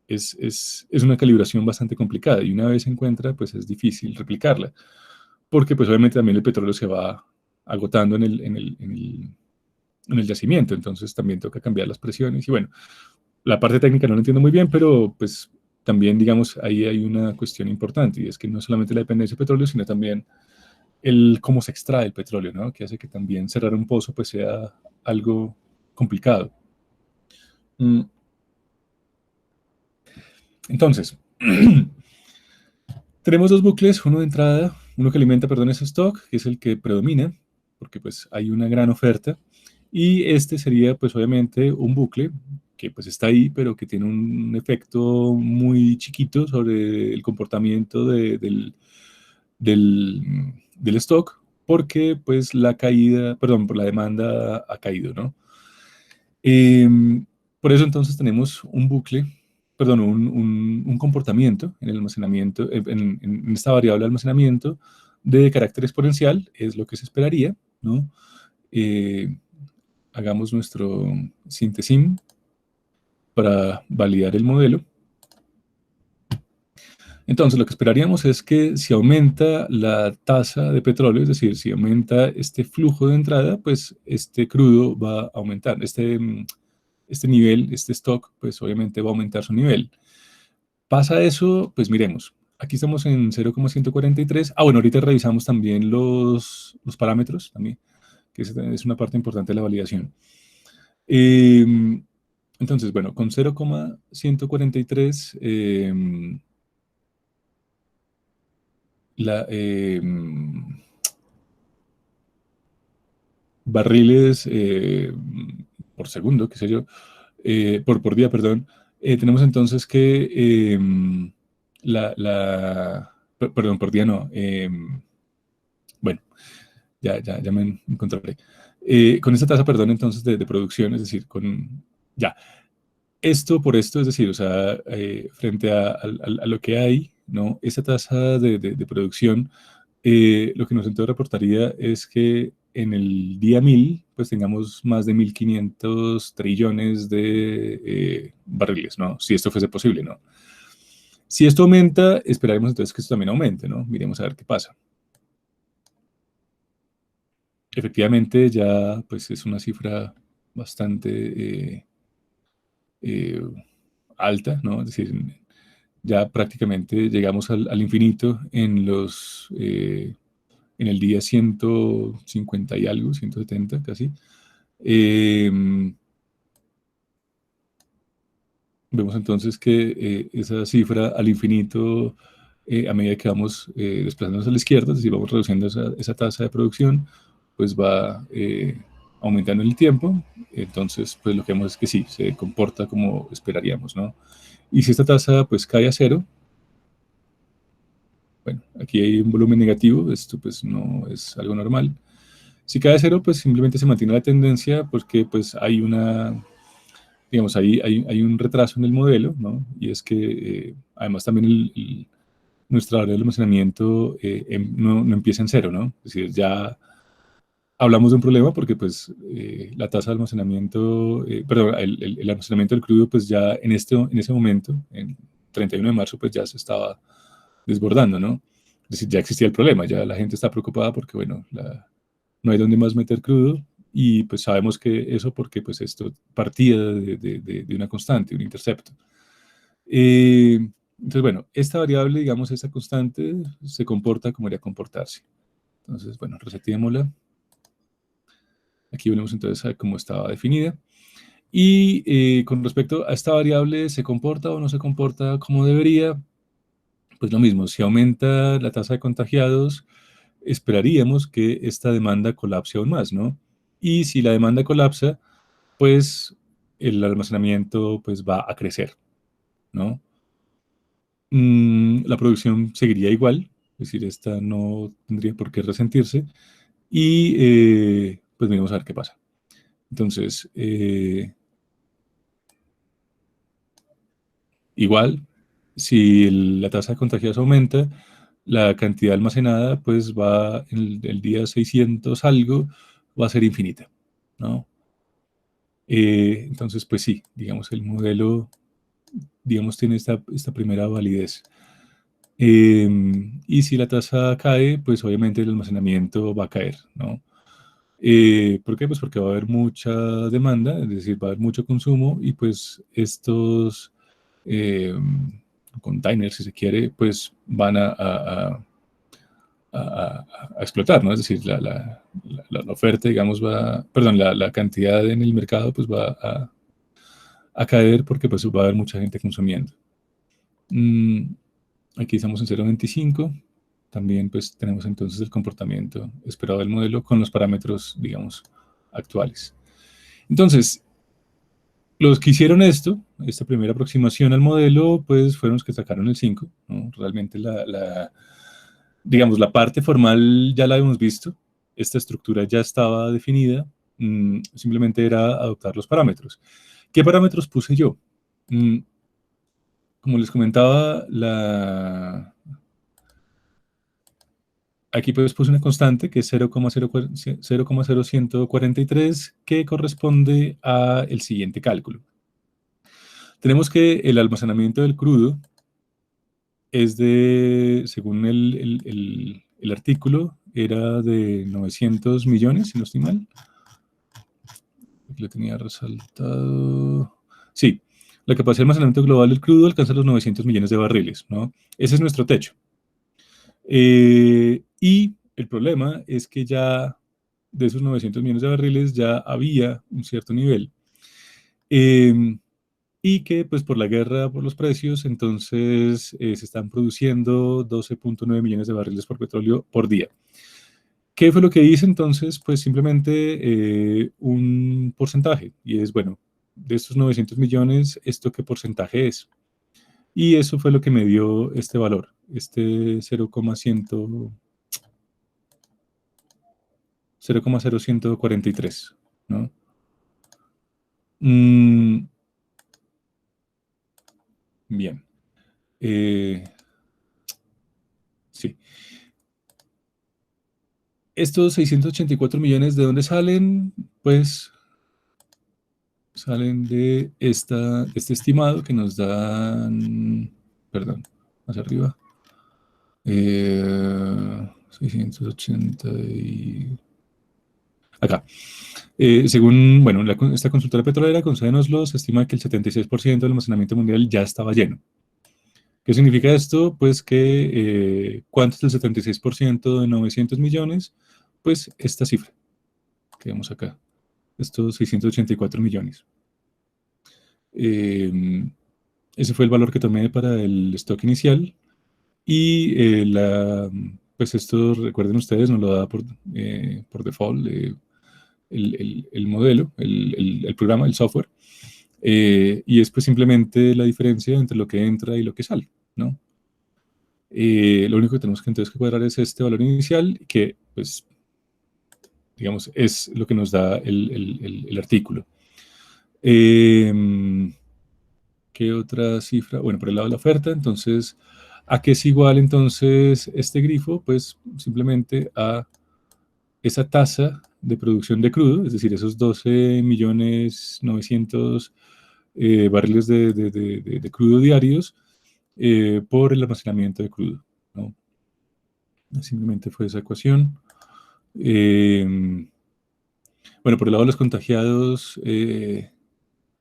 A: es una calibración bastante complicada y una vez se encuentra, pues es difícil replicarla, porque pues obviamente también el petróleo se va agotando en el yacimiento, entonces también toca cambiar las presiones y bueno, la parte técnica no la entiendo muy bien, pero pues también digamos ahí hay una cuestión importante y es que no solamente la dependencia del petróleo, sino también el cómo se extrae el petróleo, ¿no? Que hace que también cerrar un pozo pues sea algo complicado. Mm, Entonces, tenemos dos bucles, uno de entrada, uno que alimenta, perdón, ese stock, que es el que predomina, porque pues hay una gran oferta, y este sería pues obviamente un bucle que pues está ahí, pero que tiene un efecto muy chiquito sobre el comportamiento del stock, porque pues la caída, perdón, por la demanda ha caído, ¿no? Eh, por eso entonces tenemos un bucle, perdón, un comportamiento en el almacenamiento, en esta variable de almacenamiento de carácter exponencial, es lo que se esperaría, ¿no? Eh, hagamos nuestro síntesis para validar el modelo. Entonces, lo que esperaríamos es que si aumenta la tasa de petróleo, es decir, si aumenta este flujo de entrada, pues este crudo va a aumentar, este nivel, este stock, pues obviamente va a aumentar su nivel. Pasa eso, pues miremos. Aquí estamos en 0,143. Ah, bueno, ahorita revisamos también los parámetros, también, que es una parte importante de la validación. Eh, entonces, bueno, con 0,143, la, barriles por segundo, qué sé yo, por día, perdón, tenemos entonces que perdón, por día no, bueno, ya me encontraré. Con esta tasa, perdón, entonces de producción, es decir, ya, esto por esto, es decir, o sea, frente a lo que hay, ¿no? Esa tasa de producción, lo que nos entonces reportaría es que en el día 1000, pues tengamos más de 1.500 trillones de barriles, ¿no? Si esto fuese posible, ¿no? Si esto aumenta, esperaremos entonces que esto también aumente, ¿no? Miremos a ver qué pasa. Efectivamente, ya pues es una cifra bastante eh, alta, ¿no? Es decir, ya prácticamente llegamos al infinito en el día 150 y algo, 170 casi. Eh, vemos entonces que esa cifra al infinito, a medida que vamos desplazándonos a la izquierda, es decir, vamos reduciendo esa tasa de producción, pues va aumentando en el tiempo. Entonces, pues lo que vemos es que sí, se comporta como esperaríamos, ¿no? Y si esta tasa pues cae a cero, bueno, aquí hay un volumen negativo, esto pues no es algo normal. Si cae a cero, pues simplemente se mantiene la tendencia porque pues hay digamos, hay un retraso en el modelo, ¿no? Y es que además también nuestra área de almacenamiento no empieza en cero, ¿no? Es decir, ya hablamos de un problema porque pues la tasa de almacenamiento, perdón, el almacenamiento del crudo pues ya en ese momento, en 31 de marzo, pues ya se estaba desbordando, ¿no? Es decir, ya existía el problema, ya la gente está preocupada porque, bueno, no hay dónde más meter crudo y pues sabemos que eso porque pues esto partía de una constante, un intercepto. Eh, Entonces, bueno, esta variable, digamos, esta constante, se comporta como debería comportarse. Entonces, bueno, resetémosla. Aquí volvemos entonces a cómo estaba definida. Y con respecto a esta variable, ¿se comporta o no se comporta como debería? Pues lo mismo, si aumenta la tasa de contagiados, esperaríamos que esta demanda colapse aún más, ¿no? Y si la demanda colapsa, pues el almacenamiento pues va a crecer, ¿no? La producción seguiría igual, es decir, esta no tendría por qué resentirse y pues miremos a ver qué pasa. Entonces, igual, si la tasa de contagios aumenta, la cantidad almacenada pues va en el día 600 algo, va a ser infinita, ¿no? Entonces, pues sí, digamos, el modelo, digamos, tiene esta primera validez. Y si la tasa cae, pues obviamente el almacenamiento va a caer, ¿no? ¿Por qué? Pues porque va a haber mucha demanda, es decir, va a haber mucho consumo y pues estos eh, containers, si se quiere, pues van a explotar, ¿no? Es decir, la oferta, digamos, perdón, la cantidad en el mercado pues va a caer porque pues va a haber mucha gente consumiendo. Aquí estamos en 0.25. También pues tenemos entonces el comportamiento esperado del modelo con los parámetros, digamos, actuales. Entonces, los que hicieron esto, esta primera aproximación al modelo, pues fueron los que sacaron el 5, ¿no? Realmente digamos, la parte formal ya la hemos visto, esta estructura ya estaba definida, simplemente era adoptar los parámetros. ¿Qué parámetros puse yo? Como les comentaba, aquí pues puse una constante que es 0,0143 que corresponde al siguiente cálculo. Tenemos que el almacenamiento del crudo es según el artículo, era de 900 millones, si no estoy mal. Aquí lo tenía resaltado. Sí, la capacidad de almacenamiento global del crudo alcanza los 900 millones de barriles, ¿no? Ese es nuestro techo. Y el problema es que ya de esos 900 millones de barriles ya había un cierto nivel. Y que pues por la guerra, por los precios, entonces se están produciendo 12.9 millones de barriles por petróleo por día. ¿Qué fue lo que hice entonces? Pues simplemente un porcentaje, y es, bueno, de estos 900 millones, ¿esto qué porcentaje es? Y eso fue lo que me dio este valor, este 0,0143, ¿no? Bien. Sí. Estos 684 millones, ¿de dónde salen? Pues salen de este estimado que nos dan, perdón, más arriba, 680 y... Acá. Según, bueno, esta consultora petrolera con sede en Oslo, se estima que el 76% del almacenamiento mundial ya estaba lleno. ¿Qué significa esto? Pues que, ¿cuánto es el 76% de 900 millones? Pues esta cifra que vemos acá, estos 684 millones. Ese fue el valor que tomé para el stock inicial y pues esto, recuerden ustedes, nos lo da por default el modelo, el programa, el software, y es pues simplemente la diferencia entre lo que entra y lo que sale, ¿no? Lo único que tenemos que entonces que cuadrar es este valor inicial, que pues, digamos, es lo que nos da el artículo. ¿Qué otra cifra? Bueno, por el lado de la oferta, entonces, ¿a qué es igual entonces este grifo? Pues simplemente a esa tasa de producción de crudo, es decir, esos 12.900.000 barriles de crudo diarios por el almacenamiento de crudo, ¿no? Simplemente fue esa ecuación. Bueno, por el lado de los contagiados,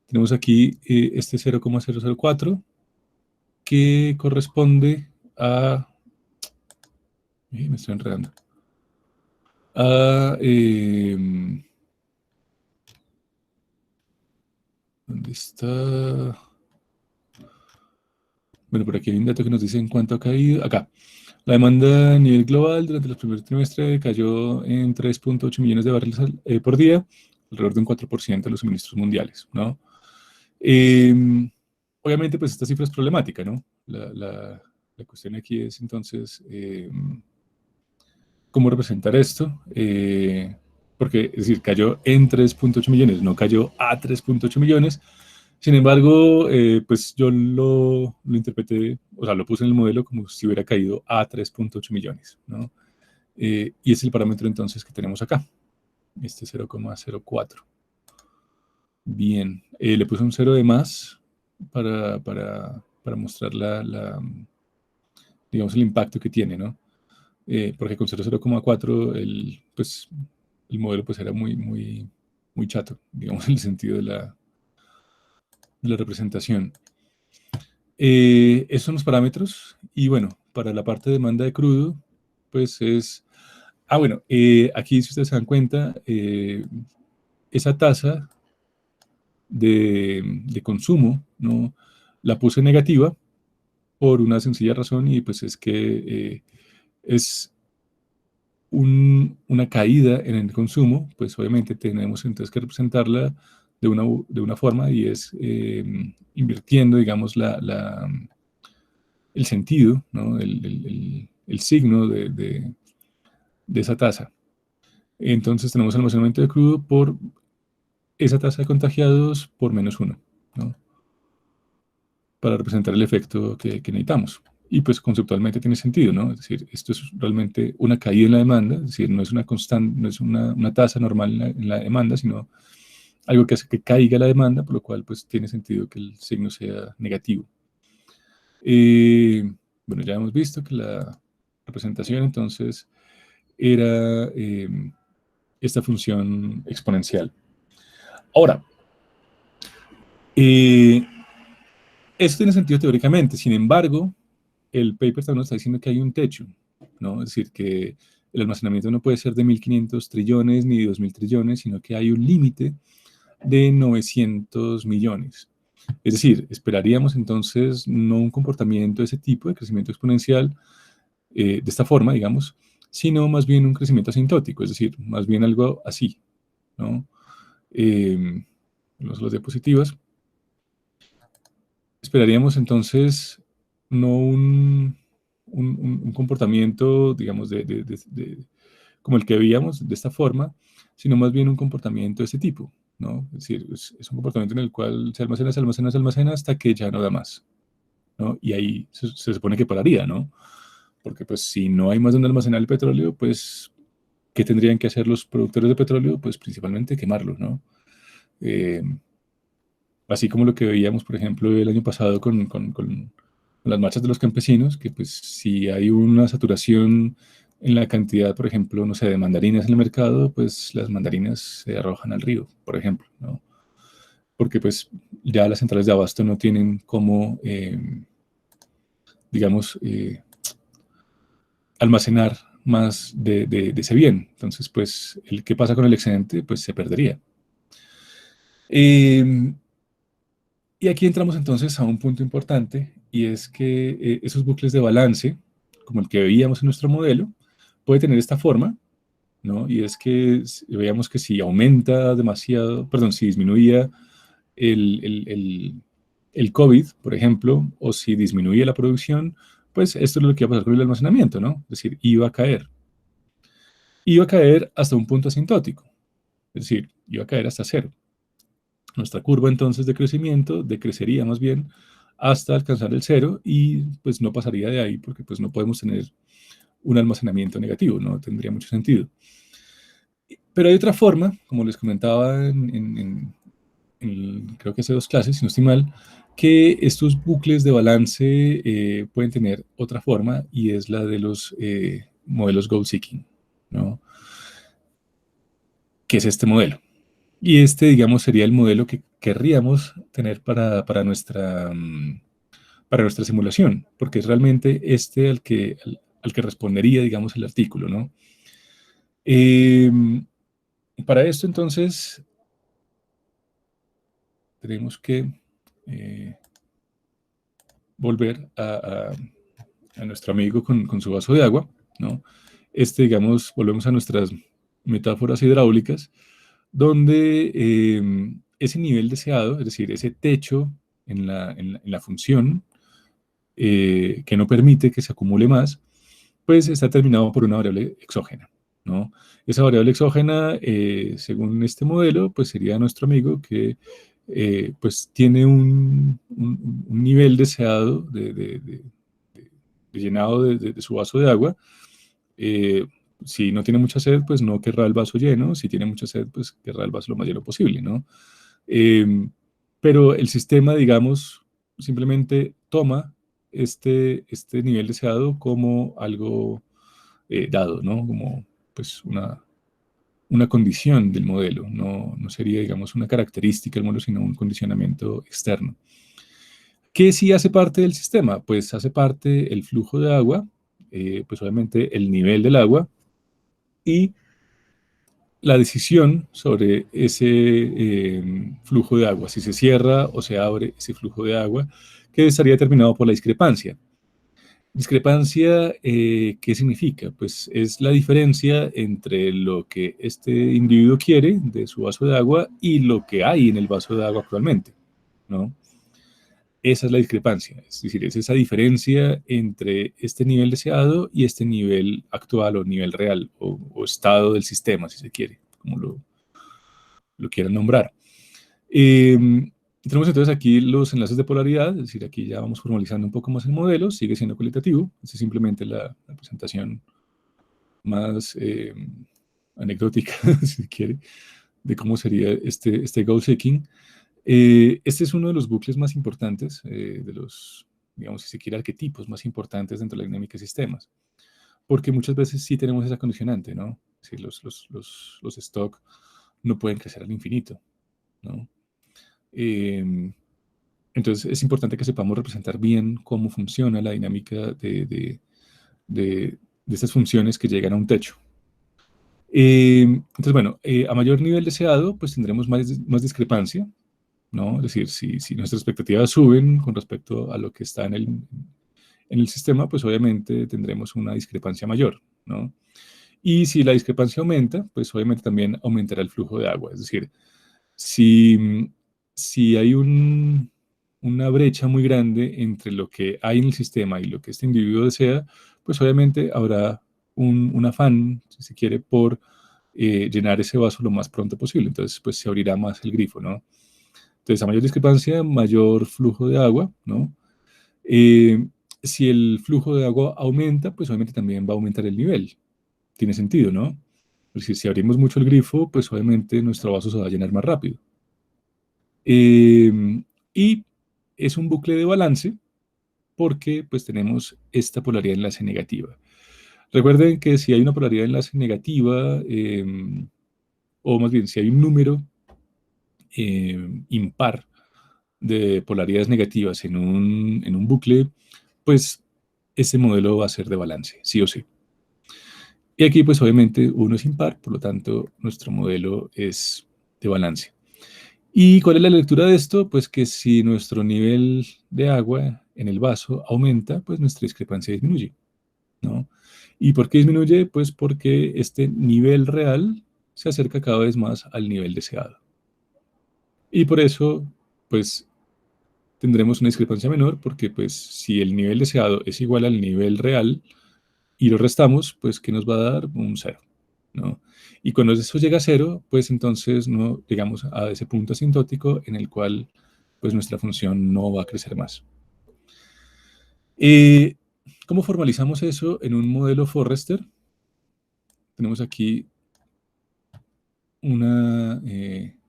A: tenemos aquí este 0,004 que corresponde a... me estoy enredando. A... ¿dónde está? Bueno, por aquí hay un dato que nos dice en cuánto ha caído. Acá. La demanda a nivel global durante el primer trimestre cayó en 3.8 millones de barriles por día, alrededor de un 4% de los suministros mundiales, ¿no? Obviamente, pues esta cifra es problemática, ¿no? La cuestión aquí es entonces cómo representar esto, porque, es decir, cayó en 3.8 millones, no cayó a 3.8 millones. Sin embargo, pues yo lo interpreté, o sea, lo puse en el modelo como si hubiera caído a 3.8 millones, ¿no? Y es el parámetro entonces que tenemos acá, este 0,04. Bien, le puse un 0 de más para mostrar digamos, el impacto que tiene, ¿no? Porque con 0,04 pues, el modelo pues era muy chato, digamos, en el sentido de la representación. Esos son los parámetros. Y bueno, para la parte de demanda de crudo, pues es... Ah, bueno, aquí si ustedes se dan cuenta, esa tasa de consumo, ¿no? La puse negativa por una sencilla razón y pues es que es una caída en el consumo, pues obviamente tenemos entonces que representarla de una forma y es invirtiendo, digamos, el sentido, ¿no? el signo de esa tasa. Entonces tenemos almacenamiento de crudo por esa tasa de contagiados por -1, ¿no? Para representar el efecto que necesitamos. Y pues conceptualmente tiene sentido, ¿no? Es decir, esto es realmente una caída en la demanda, es decir, no es una constante, no es una tasa normal en la demanda, sino algo que hace que caiga la demanda, por lo cual pues tiene sentido que el signo sea negativo. Bueno, ya hemos visto que la representación entonces era esta función exponencial. Ahora, esto tiene sentido teóricamente, sin embargo, el paper también nos está diciendo que hay un techo, ¿no? Es decir, que el almacenamiento no puede ser de 1.500 trillones ni de 2.000 trillones, sino que hay un límite de 900 millones. Es decir, esperaríamos entonces no un comportamiento de ese tipo de crecimiento exponencial de esta forma, digamos, sino más bien un crecimiento asintótico, es decir, más bien algo así, ¿no? Las diapositivas. Esperaríamos entonces no un comportamiento, digamos, como el que veíamos de esta forma, sino más bien un comportamiento de este tipo, ¿no? Es decir, es un comportamiento en el cual se almacena, se almacena, se almacena hasta que ya no da más, ¿no? Y ahí se supone que pararía, ¿no? Porque pues si no hay más donde almacenar el petróleo, pues, ¿qué tendrían que hacer los productores de petróleo? Pues principalmente quemarlo, ¿no? Así como lo que veíamos, por ejemplo, el año pasado con las marchas de los campesinos, que pues si hay una saturación en la cantidad, por ejemplo, no sé, de mandarinas en el mercado, pues las mandarinas se arrojan al río, por ejemplo, ¿no? Porque pues ya las centrales de abasto no tienen cómo, digamos, almacenar más de ese bien. Entonces, pues, ¿qué pasa con el excedente? Pues se perdería. Y aquí entramos entonces a un punto importante y es que esos bucles de balance, como el que veíamos en nuestro modelo, puede tener esta forma, ¿no? Y es que veíamos que si aumenta demasiado, perdón, si disminuía el COVID, por ejemplo, o si disminuía la producción, pues esto es lo que iba a pasar con el almacenamiento, ¿no? Es decir, iba a caer. Iba a caer hasta un punto asintótico, es decir, iba a caer hasta cero. Nuestra curva entonces de crecimiento decrecería más bien hasta alcanzar el cero y pues no pasaría de ahí porque pues no podemos tener un almacenamiento negativo, no tendría mucho sentido. Pero hay otra forma, como les comentaba creo que hace 2 clases, si no estoy mal, que estos bucles de balance pueden tener otra forma y es la de los modelos goal seeking, ¿no? Que es este modelo. Y este, digamos, sería el modelo que querríamos tener para para nuestra simulación, porque es realmente este al que respondería, digamos, el artículo, ¿no? Para esto, entonces, tenemos que volver a nuestro amigo con su vaso de agua, ¿no? Digamos, volvemos a nuestras metáforas hidráulicas, donde ese nivel deseado, es decir, ese techo en la función, que no permite que se acumule más, pues está determinado por una variable exógena, ¿no? Esa variable exógena, según este modelo, pues sería nuestro amigo que pues tiene un nivel deseado de llenado de su vaso de agua. Si no tiene mucha sed, pues no querrá el vaso lleno. Si tiene mucha sed, pues querrá el vaso lo más lleno posible, ¿no? Pero el sistema, digamos, simplemente toma este nivel deseado como algo dado, ¿no? Como pues una condición del modelo, no sería, digamos, una característica del modelo, sino un condicionamiento externo. ¿Qué sí hace parte del sistema? Pues hace parte el flujo de agua, pues obviamente el nivel del agua y la decisión sobre ese flujo de agua, si se cierra o se abre ese flujo de agua, que estaría determinado por la discrepancia. Discrepancia, ¿qué significa? Pues es la diferencia entre lo que este individuo quiere de su vaso de agua y lo que hay en el vaso de agua actualmente, ¿no? Esa es la discrepancia, es decir, es esa diferencia entre este nivel deseado y este nivel actual o nivel real o estado del sistema, si se quiere, como lo quieran nombrar. Tenemos entonces aquí los enlaces de polaridad, es decir, aquí ya vamos formalizando un poco más el modelo, sigue siendo cualitativo, es simplemente la presentación más anecdótica, si se quiere, de cómo sería este goal-seeking. Este es uno de los bucles más importantes, de los, digamos, si se quiere, arquetipos más importantes dentro de la dinámica de sistemas, porque muchas veces sí tenemos esa condicionante, ¿no? Es decir, los stock no pueden crecer al infinito, ¿no? Entonces es importante que sepamos representar bien cómo funciona la dinámica de estas funciones que llegan a un techo. Entonces, bueno, a mayor nivel deseado, pues tendremos más discrepancia, ¿no? Es decir, si nuestras expectativas suben con respecto a lo que está en el sistema, pues obviamente tendremos una discrepancia mayor, ¿no? Y si la discrepancia aumenta, pues obviamente también aumentará el flujo de agua. Es decir, si hay una brecha muy grande entre lo que hay en el sistema y lo que este individuo desea, pues obviamente habrá un afán, si se quiere, por llenar ese vaso lo más pronto posible. Entonces, pues se abrirá más el grifo, ¿no? Entonces, a mayor discrepancia, mayor flujo de agua, ¿no? Eh, si el flujo de agua aumenta, pues obviamente también va a aumentar el nivel. Tiene sentido, ¿no? Es decir, si abrimos mucho el grifo, pues obviamente nuestro vaso se va a llenar más rápido. Y es un bucle de balance porque pues tenemos esta polaridad de enlace negativa. Recuerden que si hay una polaridad de enlace negativa, o más bien si hay un número impar de polaridades negativas en un bucle, pues ese modelo va a ser de balance, sí o sí. Y aquí pues obviamente uno es impar, por lo tanto nuestro modelo es de balance. ¿Y cuál es la lectura de esto? Pues que si nuestro nivel de agua en el vaso aumenta, pues nuestra discrepancia disminuye, ¿no? ¿Y por qué disminuye? Pues porque este nivel real se acerca cada vez más al nivel deseado. Y por eso, pues tendremos una discrepancia menor, porque pues si el nivel deseado es igual al nivel real y lo restamos, pues ¿qué nos va a dar? Un cero, ¿no? Y cuando eso llega a cero, pues entonces no llegamos a ese punto asintótico en el cual pues nuestra función no va a crecer más. ¿Cómo formalizamos eso en un modelo Forrester? Tenemos aquí una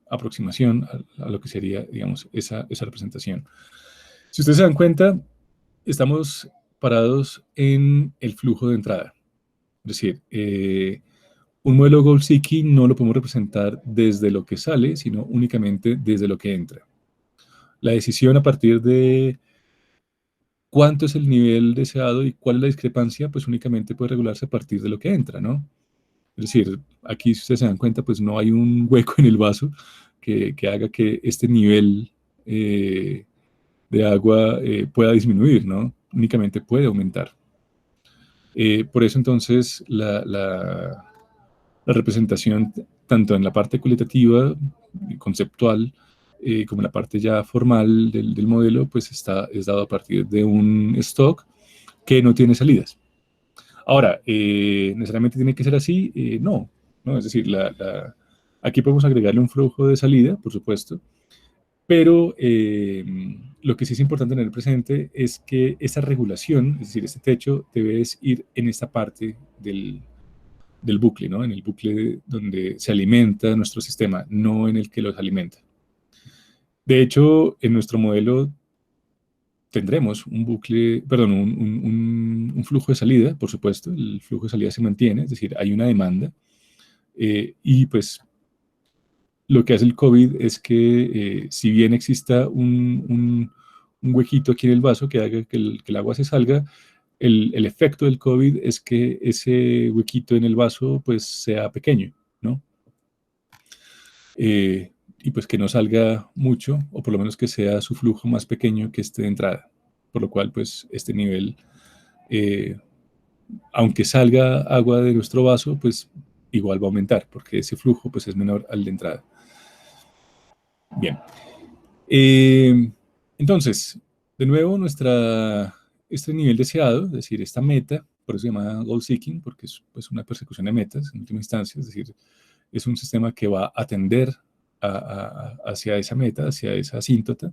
A: aproximación a lo que sería, digamos, esa representación. Si ustedes se dan cuenta, estamos parados en el flujo de entrada. Es decir, un modelo goal seeking no lo podemos representar desde lo que sale, sino únicamente desde lo que entra. La decisión a partir de cuánto es el nivel deseado y cuál es la discrepancia, pues únicamente puede regularse a partir de lo que entra, ¿no? Es decir, aquí si ustedes se dan cuenta, pues no hay un hueco en el vaso que haga que este nivel de agua pueda disminuir, ¿no? Únicamente puede aumentar. Por eso entonces la representación, tanto en la parte cualitativa y conceptual, como en la parte ya formal del modelo, pues es dado a partir de un stock que no tiene salidas. Ahora, ¿necesariamente tiene que ser así? No, no, es decir, aquí podemos agregarle un flujo de salida, por supuesto, pero lo que sí es importante tener presente es que esa regulación, es decir, este techo, debe ir en esta parte del bucle, ¿no? En el bucle donde se alimenta nuestro sistema, no en el que los alimenta. De hecho, en nuestro modelo tendremos un bucle, perdón, un flujo de salida, por supuesto, el flujo de salida se mantiene, es decir, hay una demanda, y pues lo que hace el COVID es que si bien exista un huequito aquí en el vaso que haga que el agua se salga, el efecto del COVID es que ese huequito en el vaso pues sea pequeño, ¿no? Y pues que no salga mucho, o por lo menos que sea su flujo más pequeño que este de entrada, por lo cual pues este nivel, eh, aunque salga agua de nuestro vaso, pues igual va a aumentar, porque ese flujo pues es menor al de entrada. Bien. Entonces, de nuevo, este nivel deseado, es decir, esta meta, por eso se llama goal seeking, porque es pues, una persecución de metas en última instancia, es decir, es un sistema que va a tender hacia esa meta, hacia esa asíntota,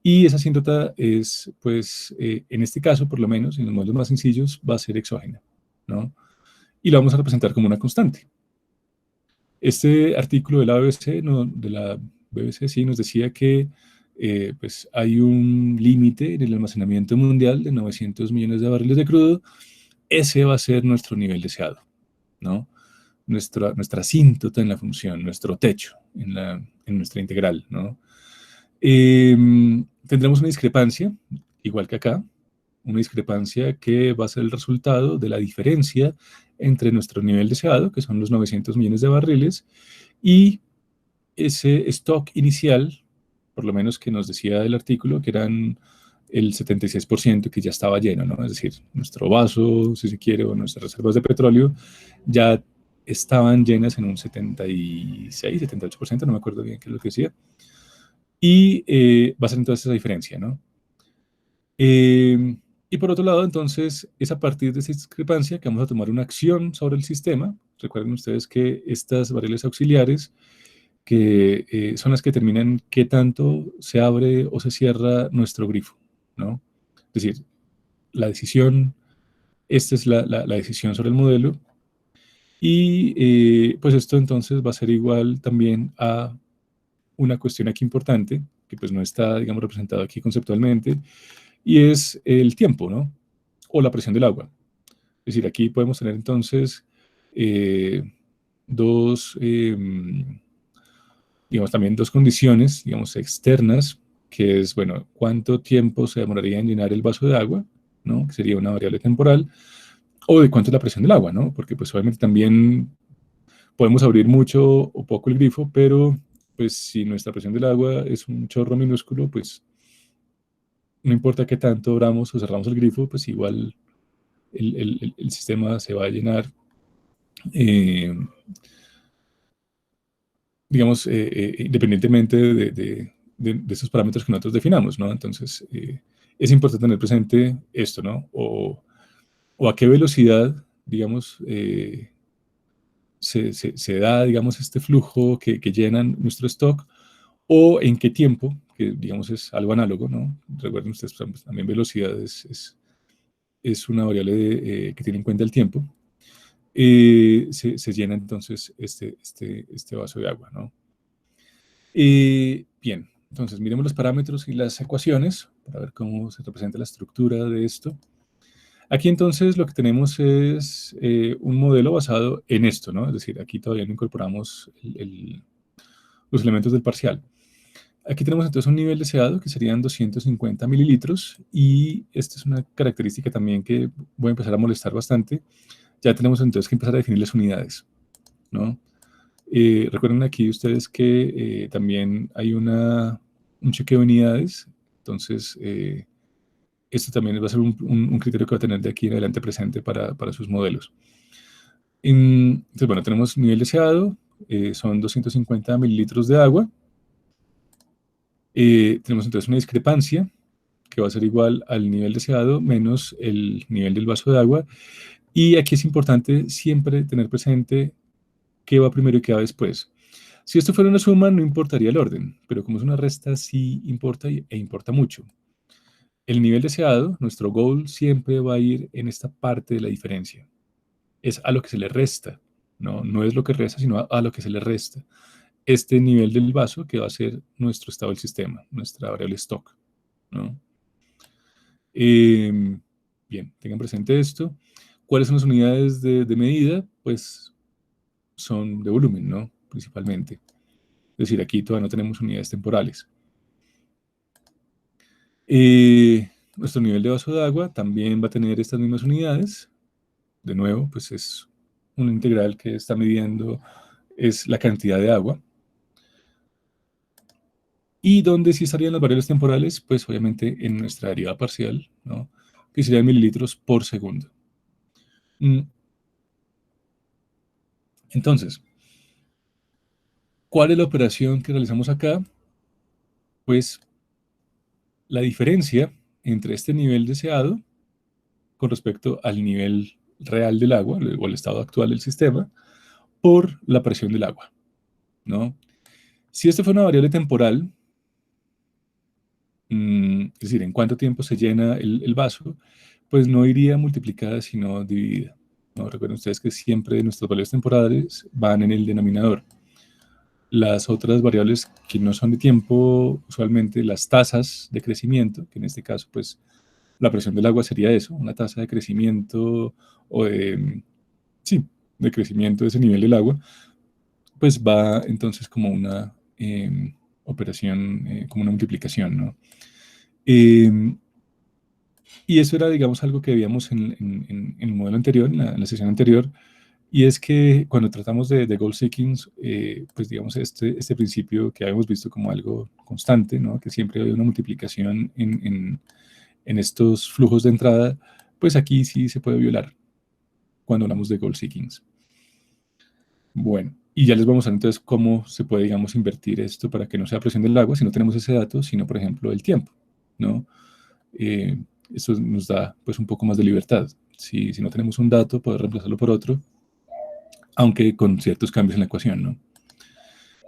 A: y esa asíntota es, pues, en este caso, por lo menos, en los modelos más sencillos, va a ser exógena, ¿no? Y lo vamos a representar como una constante. Este artículo de la BBC, no, de la BBC sí, nos decía que pues hay un límite en el almacenamiento mundial de 900 millones de barriles de crudo. Ese va a ser nuestro nivel deseado, ¿no? Nuestra asíntota en la función, nuestro techo en nuestra integral, ¿no? Tendremos una discrepancia, igual que acá, una discrepancia que va a ser el resultado de la diferencia entre nuestro nivel deseado, que son los 900 millones de barriles, y ese stock inicial, por lo menos que nos decía el artículo, que eran el 76% que ya estaba lleno, ¿no? Es decir, nuestro vaso, si se quiere, o nuestras reservas de petróleo ya estaban llenas en un 76, 78%, no me acuerdo bien qué es lo que decía, y va a ser entonces esa diferencia, ¿no? Y por otro lado, entonces, es a partir de esa discrepancia que vamos a tomar una acción sobre el sistema. Recuerden ustedes que estas variables auxiliares, que son las que determinan qué tanto se abre o se cierra nuestro grifo, ¿no? Es decir, la decisión, esta es la decisión sobre el modelo, y pues esto entonces va a ser igual también a una cuestión aquí importante, que pues no está, digamos, representado aquí conceptualmente, y es el tiempo, ¿no? O la presión del agua. Es decir, aquí podemos tener entonces eh, dos, digamos, también dos condiciones, digamos, externas, que es, bueno, cuánto tiempo se demoraría en llenar el vaso de agua, ¿no? Que sería una variable temporal, o de cuánto es la presión del agua, ¿no? Porque pues obviamente también podemos abrir mucho o poco el grifo, pero pues si nuestra presión del agua es un chorro minúsculo, pues no importa qué tanto abramos o cerramos el grifo, pues igual el sistema se va a llenar, eh, digamos, independientemente de esos parámetros que nosotros definamos, ¿no? Entonces, es importante tener presente esto, ¿no? O a qué velocidad, digamos, se da, digamos, este flujo que llenan nuestro stock, o en qué tiempo, que digamos es algo análogo, ¿no? Recuerden ustedes, pues, también velocidad es una variable que tiene en cuenta el tiempo. Se llena entonces este vaso de agua, ¿no? Bien, entonces miremos los parámetros y las ecuaciones para ver cómo se representa la estructura de esto. Aquí entonces lo que tenemos es un modelo basado en esto, ¿no? Es decir, aquí todavía no incorporamos los elementos del parcial. Aquí tenemos entonces un nivel deseado que serían 250 mililitros y esta es una característica también que voy a empezar a molestar bastante. Ya tenemos entonces que empezar a definir las unidades, ¿no? Recuerden aquí ustedes que también hay un chequeo de unidades, entonces esto también va a ser un criterio que va a tener de aquí en adelante presente para sus modelos. Entonces, bueno, tenemos nivel deseado, son 250 mililitros de agua. Tenemos entonces una discrepancia que va a ser igual al nivel deseado menos el nivel del vaso de agua. Y aquí es importante siempre tener presente qué va primero y qué va después. Si esto fuera una suma, no importaría el orden, pero como es una resta, sí importa e importa mucho. El nivel deseado, nuestro goal, siempre va a ir en esta parte de la diferencia. Es a lo que se le resta, no es lo que resta, sino a lo que se le resta. Este nivel del vaso que va a ser nuestro estado del sistema, nuestra variable stock, ¿no? Bien, tengan presente esto. ¿Cuáles son las unidades de medida? Pues son de volumen, ¿no? Principalmente. Es decir, aquí todavía no tenemos unidades temporales. Nuestro nivel de vaso de agua también va a tener estas mismas unidades. De nuevo, pues es una integral que está midiendo es la cantidad de agua. Y donde sí estarían las variables temporales, pues obviamente en nuestra derivada parcial, ¿no? Que serían mililitros por segundo. Entonces, ¿cuál es la operación que realizamos acá? Pues la diferencia entre este nivel deseado con respecto al nivel real del agua, o el estado actual del sistema, por la presión del agua, ¿no? Si esto fuera una variable temporal, es decir, en cuánto tiempo se llena el vaso, pues no iría multiplicada, sino dividida, ¿no? Recuerden ustedes que siempre nuestras variables temporales van en el denominador. Las otras variables que no son de tiempo, usualmente las tasas de crecimiento, que en este caso, pues, la presión del agua sería eso, una tasa de crecimiento o sí, de crecimiento de ese nivel del agua, pues va entonces como una operación, como una multiplicación, ¿no? Y eso era, digamos, algo que veíamos en el modelo anterior, en la sesión anterior, y es que cuando tratamos de goal seeking, pues digamos, este principio que habíamos visto como algo constante, ¿no? Que siempre hay una multiplicación en estos flujos de entrada, pues aquí sí se puede violar cuando hablamos de goal seeking. Bueno, y ya les vamos a ver entonces cómo se puede, digamos, invertir esto para que no sea presión del agua si no tenemos ese dato, sino, por ejemplo, el tiempo, ¿no? Eso nos da, pues, un poco más de libertad. Si no tenemos un dato, poder reemplazarlo por otro, aunque con ciertos cambios en la ecuación, ¿no?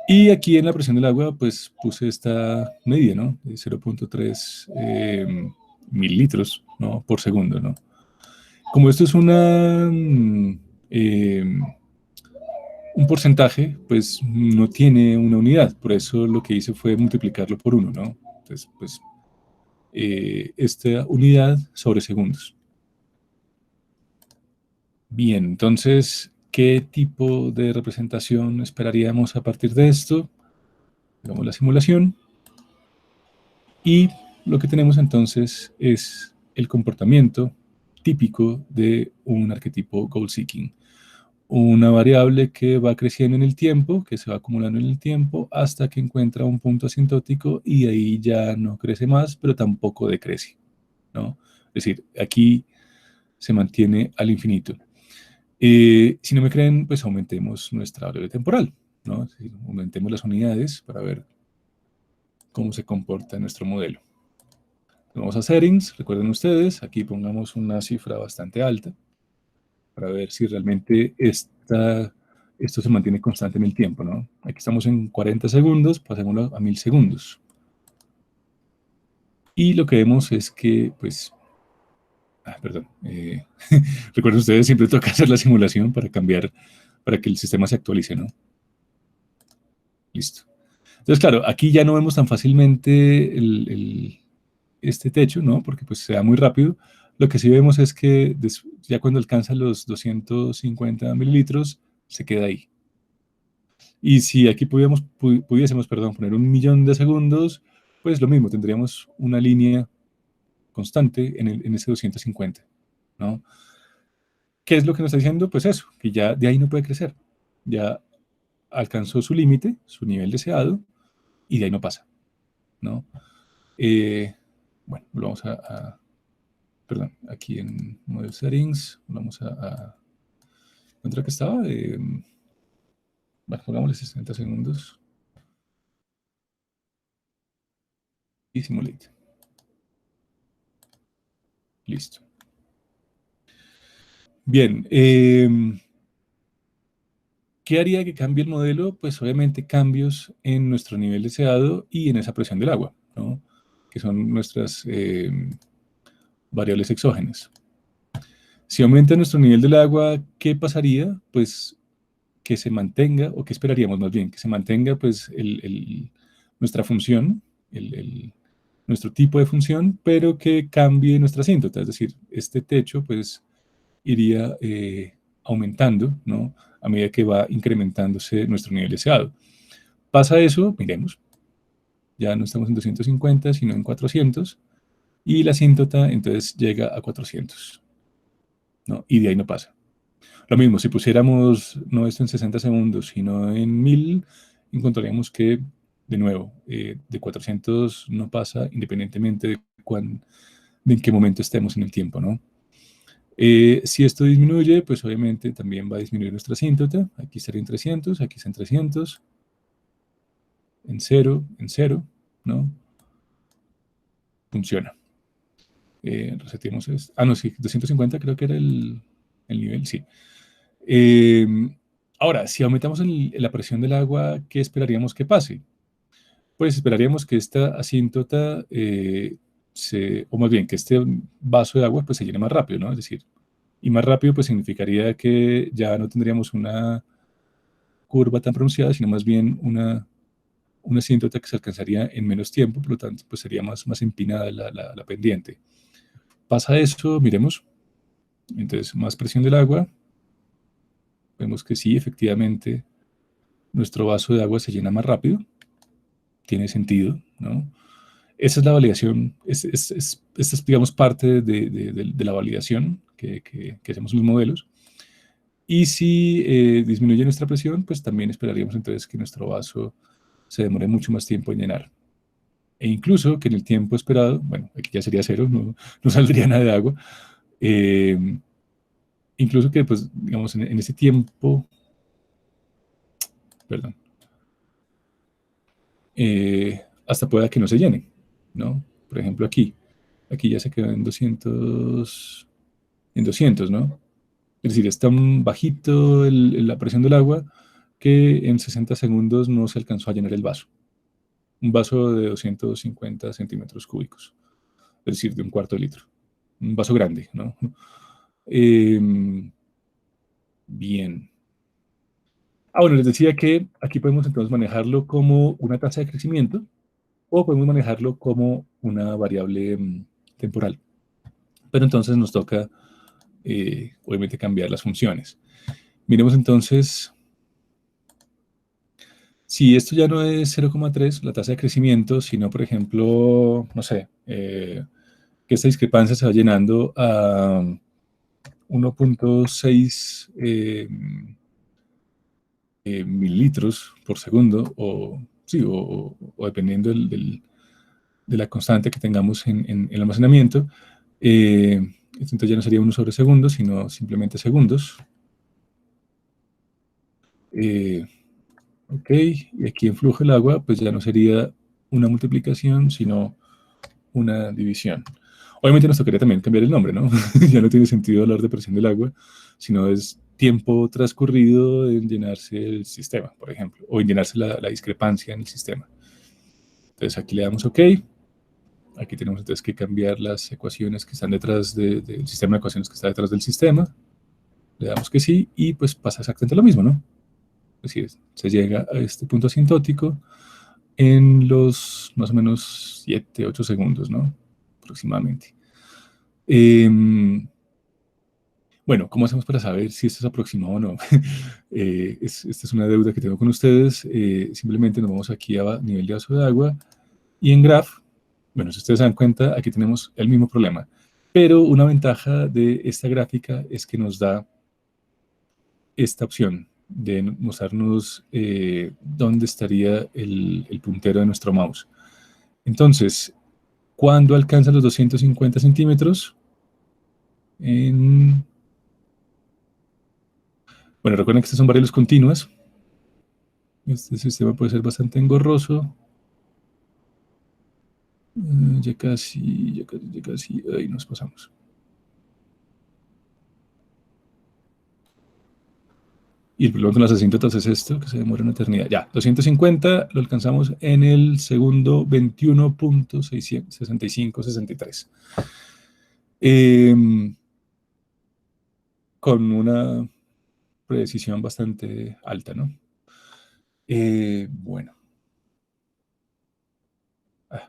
A: Y aquí en la presión del agua, pues, puse esta medida, ¿no? De 0.3 mililitros, ¿no? Por segundo, ¿no? Como esto es un porcentaje, pues no tiene una unidad, por eso lo que hice fue multiplicarlo por 1, ¿no? Entonces, pues, esta unidad sobre segundos. Bien, entonces, ¿qué tipo de representación esperaríamos a partir de esto? Hagamos la simulación. Y lo que tenemos entonces es el comportamiento típico de un arquetipo goal seeking. Una variable que va creciendo en el tiempo, que se va acumulando en el tiempo, hasta que encuentra un punto asintótico y ahí ya no crece más, pero tampoco decrece, ¿no? Es decir, aquí se mantiene al infinito. Si no me creen, pues aumentemos nuestra variable temporal, ¿no? Es decir, aumentemos las unidades para ver cómo se comporta nuestro modelo. Vamos a settings, recuerden ustedes, aquí pongamos una cifra bastante alta para ver si realmente esto se mantiene constante en el tiempo, ¿no? Aquí estamos en 40 segundos, pasémoslo a 1000 segundos. Y lo que vemos es que, pues, perdón, recuerden ustedes, siempre toca hacer la simulación para cambiar, para que el sistema se actualice, ¿no? Listo. Entonces, claro, aquí ya no vemos tan fácilmente este techo, ¿no? Porque pues se da muy rápido. Lo que sí vemos es que ya cuando alcanza los 250 mililitros, se queda ahí. Y si aquí pudiésemos poner 1.000.000 de segundos, pues lo mismo, tendríamos una línea constante en ese 250, ¿no? ¿Qué es lo que nos está diciendo? Pues eso, que ya de ahí no puede crecer. Ya alcanzó su límite, su nivel deseado, y de ahí no pasa, ¿no? Bueno, volvamos perdón, aquí en Model Settings, vamos ¿encontré que estaba? Bueno, pongámosle 60 segundos. Y Simulate. Listo. Bien, ¿qué haría que cambie el modelo? Pues obviamente cambios en nuestro nivel deseado y en esa presión del agua, ¿no? Que son nuestras variables exógenas. Si aumenta nuestro nivel del agua, ¿qué pasaría? Pues que se mantenga, o que esperaríamos más bien, que se mantenga pues nuestra función, nuestro tipo de función, pero que cambie nuestra asíntota, es decir, este techo pues iría aumentando, ¿no? A medida que va incrementándose nuestro nivel deseado. Pasa eso, miremos, ya no estamos en 250, sino en 400, y la asíntota entonces llega a 400, ¿no? Y de ahí no pasa. Lo mismo, si pusiéramos no esto en 60 segundos, sino en 1000, encontraríamos que, de nuevo, de 400 no pasa independientemente de en qué momento estemos en el tiempo, ¿no? Si esto disminuye, pues obviamente también va a disminuir nuestra asíntota. Aquí estaría en 300, aquí está en 300, en 0, ¿no? Funciona. Reseteemos esto. Ah, no, sí, 250 creo que era el nivel, sí. Eh, Ahora, si aumentamos la presión del agua, ¿qué esperaríamos que pase? Pues esperaríamos que esta asíntota, o más bien, que este vaso de agua pues se llene más rápido, ¿no? Es decir, y más rápido pues significaría que ya no tendríamos una curva tan pronunciada, sino más bien una asíntota que se alcanzaría en menos tiempo, por lo tanto pues sería más empinada la pendiente. Pasa eso, miremos, entonces más presión del agua, vemos que sí, efectivamente, nuestro vaso de agua se llena más rápido, tiene sentido, ¿no? Esa es la validación, esta es, digamos, parte de la validación que hacemos en los modelos. Y si disminuye nuestra presión, pues también esperaríamos entonces que nuestro vaso se demore mucho más tiempo en llenar. E incluso que en el tiempo esperado, bueno, aquí ya sería cero, no saldría nada de agua. Incluso que, pues, digamos, en ese tiempo, perdón, hasta pueda que no se llene, ¿no? Por ejemplo, aquí ya se quedó en 200, ¿no? Es decir, es tan bajito la presión del agua que en 60 segundos no se alcanzó a llenar el vaso. Un vaso de 250 centímetros cúbicos, es decir, de un cuarto de litro. Un vaso grande, ¿no? Bien. Bueno, les decía que aquí podemos entonces manejarlo como una tasa de crecimiento o podemos manejarlo como una variable temporal. Pero entonces nos toca, obviamente, cambiar las funciones. Miremos entonces, si esto ya no es 0,3, la tasa de crecimiento, sino, por ejemplo, no sé, que esta discrepancia se va llenando a 1.6 mililitros por segundo, sí, o dependiendo de la constante que tengamos en el almacenamiento, entonces ya no sería 1 sobre segundo, sino simplemente segundos. Ok, y aquí en flujo del agua, pues ya no sería una multiplicación, sino una división. Obviamente nos tocaría también cambiar el nombre, ¿no? Ya no tiene sentido hablar de presión del agua, sino es tiempo transcurrido en llenarse el sistema, por ejemplo, o en llenarse la discrepancia en el sistema. Entonces aquí le damos OK. Aquí tenemos entonces que cambiar las ecuaciones que están detrás del sistema de ecuaciones que está detrás del sistema. Le damos que sí y pues pasa exactamente lo mismo, ¿no? Es decir, se llega a este punto asintótico en los más o menos 7, 8 segundos, ¿no? Aproximadamente. Bueno, ¿cómo hacemos para saber si esto es aproximado o no? Esta es una deuda que tengo con ustedes. Simplemente nos vamos aquí a nivel de vaso de agua y en graph, bueno, si ustedes se dan cuenta, aquí tenemos el mismo problema. Pero una ventaja de esta gráfica es que nos da esta opción de mostrarnos dónde estaría el puntero de nuestro mouse. Entonces, ¿cuándo alcanza los 250 centímetros? Bueno, recuerden que estas son variables continuas. Este sistema puede ser bastante engorroso. Ya casi, ya casi, ya casi. Ahí nos pasamos. Y el problema con las asíntotas es esto, que se demora una eternidad. Ya, 250 lo alcanzamos en el segundo 21.6563. Con una precisión bastante alta, ¿no? Bueno.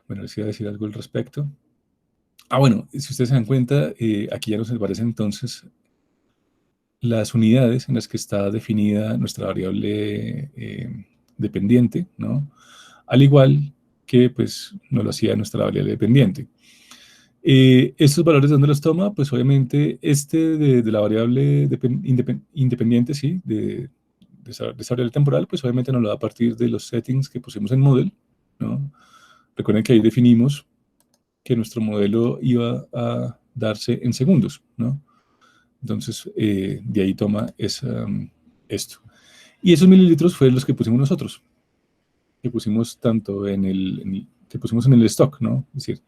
A: Bueno, les iba a decir algo al respecto. Bueno, si ustedes se dan cuenta, aquí ya nos aparecen entonces las unidades en las que está definida nuestra variable dependiente, ¿no? Al igual que pues no lo hacía nuestra variable dependiente. ¿Estos valores de dónde los toma? Pues obviamente este de la variable independiente, sí, de esa variable temporal, pues obviamente nos lo da a partir de los settings que pusimos en model, ¿no? Recuerden que ahí definimos que nuestro modelo iba a darse en segundos, ¿no? Entonces, de ahí toma esto. Y esos mililitros fueron los que pusimos nosotros, que pusimos tanto que pusimos en el stock, ¿no? Es decir,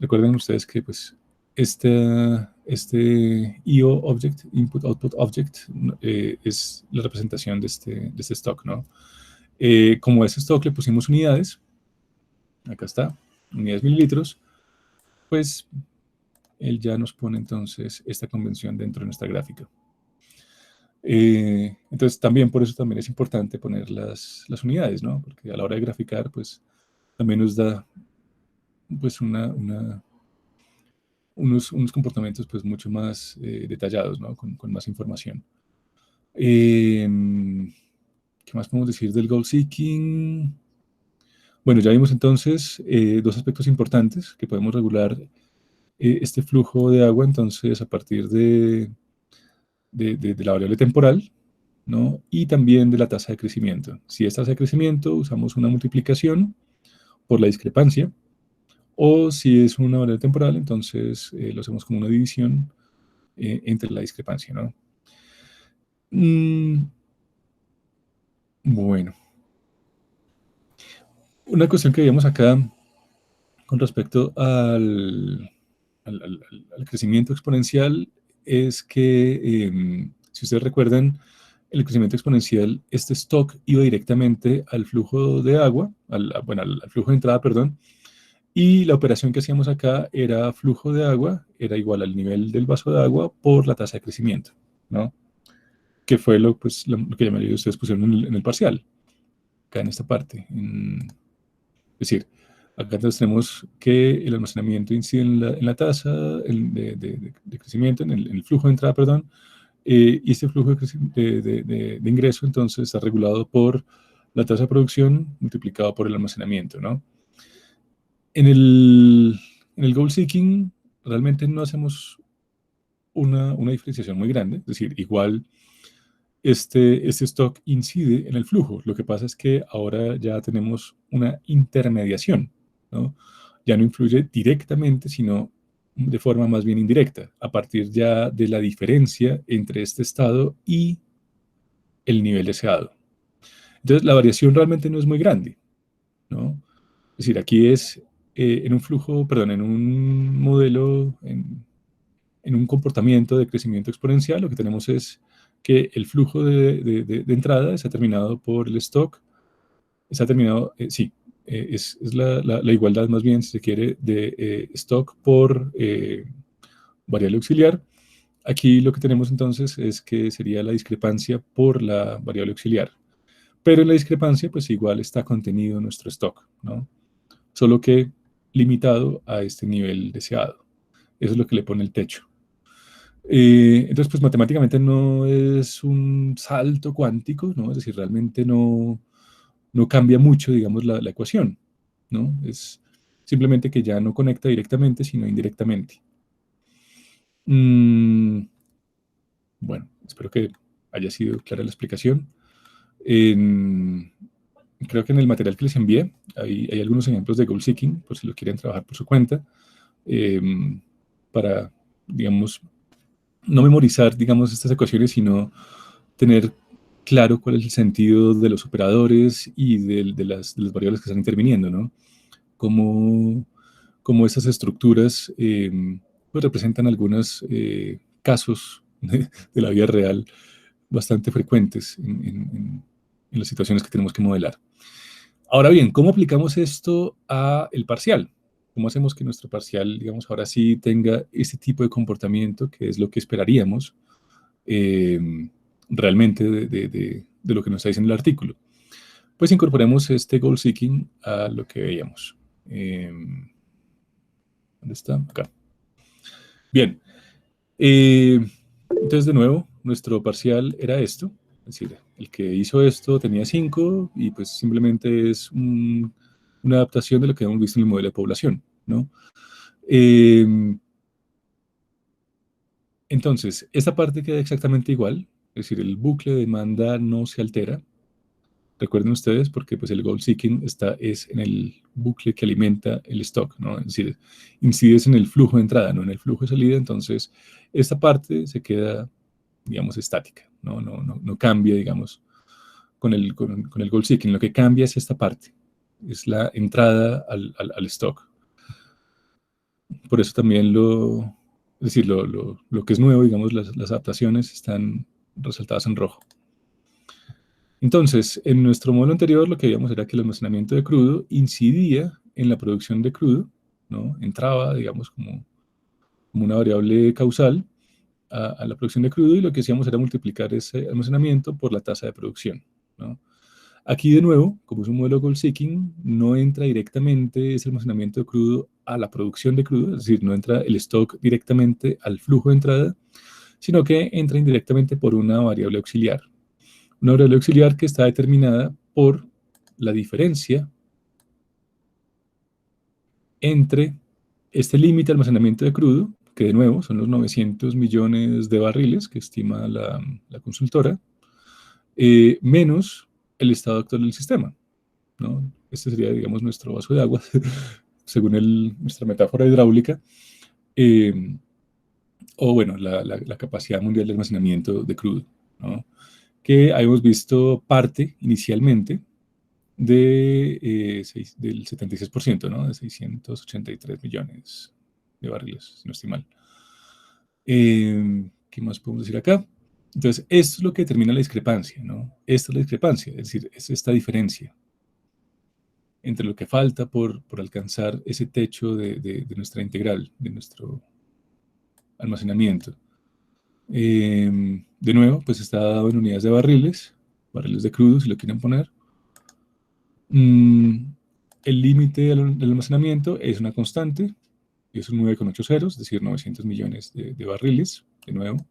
A: recuerden ustedes que pues este IO object, input output object, es la representación de este stock, ¿no? Como ese stock le pusimos unidades, acá está, unidades mililitros, pues él ya nos pone entonces esta convención dentro de nuestra gráfica. Entonces también por eso también es importante poner las unidades, ¿no? Porque a la hora de graficar, pues también nos da pues unos comportamientos pues mucho más detallados, ¿no? Con más información. ¿Qué más podemos decir del goal seeking? Bueno, ya vimos entonces dos aspectos importantes que podemos regular este flujo de agua, entonces a partir de la variable temporal, ¿no? Y también de la tasa de crecimiento. Si es tasa de crecimiento, usamos una multiplicación por la discrepancia, o si es una variable temporal, entonces lo hacemos como una división entre la discrepancia, ¿no? Bueno. Una cuestión que veíamos acá con respecto al crecimiento exponencial es que, si ustedes recuerdan, el crecimiento exponencial, este stock iba directamente al flujo de agua, al flujo de entrada, perdón, y la operación que hacíamos acá era flujo de agua, era igual al nivel del vaso de agua por la tasa de crecimiento, ¿no? Que fue lo que la mayoría de ustedes pusieron en el parcial, acá en esta parte. Es decir, acá entonces tenemos que el almacenamiento incide en la tasa de crecimiento, en el flujo de entrada, perdón, y este flujo de ingreso entonces está regulado por la tasa de producción multiplicado por el almacenamiento, ¿no? En el goal seeking realmente no hacemos una diferenciación muy grande, es decir, igual este stock incide en el flujo. Lo que pasa es que ahora ya tenemos una intermediación, ¿no? Ya no influye directamente, sino de forma más bien indirecta, a partir ya de la diferencia entre este estado y el nivel deseado. Entonces, la variación realmente no es muy grande, ¿no? Es decir, aquí es en un flujo, perdón, en un modelo, en un comportamiento de crecimiento exponencial, lo que tenemos es que el flujo de entrada está terminado por el stock, está terminado, sí, es la igualdad más bien, si se quiere, de stock por variable auxiliar. Aquí lo que tenemos entonces es que sería la discrepancia por la variable auxiliar. Pero en la discrepancia, pues igual está contenido nuestro stock, ¿no? Solo que limitado a este nivel deseado. Eso es lo que le pone el techo. Entonces, pues matemáticamente no es un salto cuántico, ¿no? Es decir, realmente no cambia mucho, digamos, la ecuación, ¿no? Es simplemente que ya no conecta directamente, sino indirectamente. Mm, bueno, espero que haya sido clara la explicación. En- Creo que en el material que les envié hay algunos ejemplos de goal seeking, por si lo quieren trabajar por su cuenta, eh, para, digamos, no memorizar, digamos, estas ecuaciones, sino tener claro cuál es el sentido de los operadores y de las variables que están interviniendo, ¿no? Cómo, cómo esas estructuras pues representan algunos casos de la vida real bastante frecuentes en las situaciones que tenemos que modelar. Ahora bien, ¿cómo aplicamos esto a el parcial? ¿Cómo hacemos que nuestro parcial, digamos, ahora sí tenga este tipo de comportamiento, que es lo que esperaríamos eh, realmente de lo que nos está diciendo el artículo? Pues incorporemos este goal seeking a lo que veíamos. Eh, ¿Dónde está? Acá. Bien. Eh, entonces, de nuevo, nuestro parcial era esto. Es decir, el que hizo esto tenía 5 y pues simplemente es una adaptación de lo que hemos visto en el modelo de población, ¿no? Eh, entonces, esta parte queda exactamente igual, es decir, el bucle de demanda no se altera. Recuerden ustedes, porque pues el goal seeking es en el bucle que alimenta el stock, ¿no? Es decir, incides en el flujo de entrada, no en el flujo de salida. Entonces, esta parte se queda, digamos, estática, no cambia, digamos, con el goal seeking. Lo que cambia es esta parte, es la entrada al stock. Por eso también es decir, lo que es nuevo, digamos, las adaptaciones están resaltadas en rojo. Entonces, en nuestro modelo anterior lo que veíamos era que el almacenamiento de crudo incidía en la producción de crudo, ¿no? Entraba, digamos, como una variable causal a la producción de crudo, y lo que hacíamos era multiplicar ese almacenamiento por la tasa de producción, ¿no? Aquí de nuevo, como es un modelo goal seeking, no entra directamente ese almacenamiento de crudo a la producción de crudo, es decir, no entra el stock directamente al flujo de entrada, sino que entra indirectamente por una variable auxiliar. Una variable auxiliar que está determinada por la diferencia entre este límite de almacenamiento de crudo, que de nuevo son los 900 millones de barriles que estima la consultora, menos el estado actual del sistema, ¿no? Este sería, digamos, nuestro vaso de agua, según nuestra metáfora hidráulica, eh, o bueno, la capacidad mundial de almacenamiento de crudo, ¿no? Que habíamos visto parte inicialmente del 76%, ¿no? De 683 millones de barriles, si no estoy mal. ¿Qué más podemos decir acá? Entonces, esto es lo que determina la discrepancia, ¿no? Esta es la discrepancia, es decir, es esta diferencia entre lo que falta por alcanzar ese techo de nuestra integral, de nuestro almacenamiento. De nuevo, pues está dado en unidades de barriles de crudo, si lo quieren poner. Mm, el límite del almacenamiento es una constante, es un 9,8 ceros, es decir, 900 millones de barriles, de nuevo.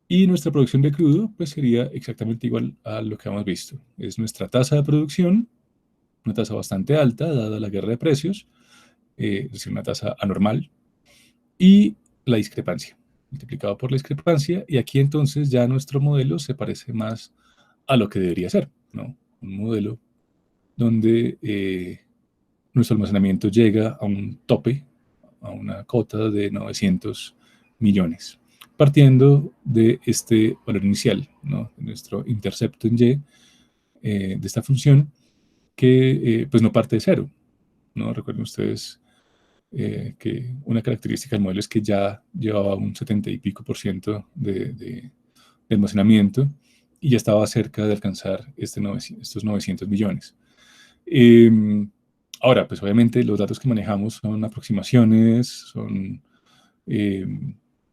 A: Y nuestra producción de crudo pues sería exactamente igual a lo que hemos visto. Es nuestra tasa de producción, una tasa bastante alta, dada la guerra de precios, es decir, una tasa anormal, y la discrepancia, multiplicado por la discrepancia, y aquí entonces ya nuestro modelo se parece más a lo que debería ser, ¿no? Un modelo donde nuestro almacenamiento llega a un tope, a una cota de 900 millones, partiendo de este valor inicial, ¿no? De nuestro intercepto en Y, de esta función, que pues no parte de cero, ¿no? Recuerden ustedes que una característica del modelo es que ya llevaba un 70 y pico por ciento de almacenamiento y ya estaba cerca de alcanzar estos 900 millones. Eh, Ahora, pues obviamente los datos que manejamos son aproximaciones, eh,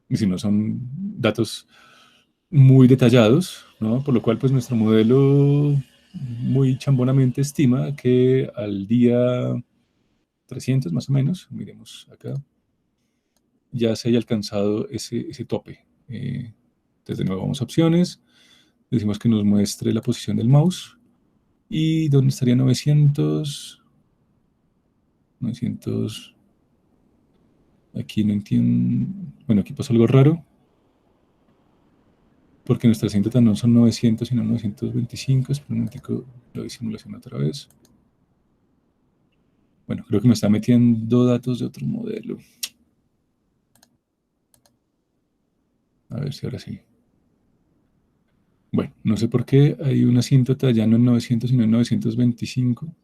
A: si no son datos muy detallados, ¿no? Por lo cual, pues nuestro modelo muy chambonamente estima que al día 300 más o menos, miremos acá, ya se haya alcanzado ese tope. Entonces, de nuevo, vamos a opciones, decimos que nos muestre la posición del mouse, y ¿dónde estaría 900? 900, aquí no entiendo, bueno, aquí pasó algo raro, porque nuestra cinta no son 900, sino 925, espera un momentico, lo doy simulación otra vez. Bueno, creo que me está metiendo datos de otro modelo. A ver si ahora sí. Bueno, no sé por qué hay una asíntota ya no en 900, sino en 925.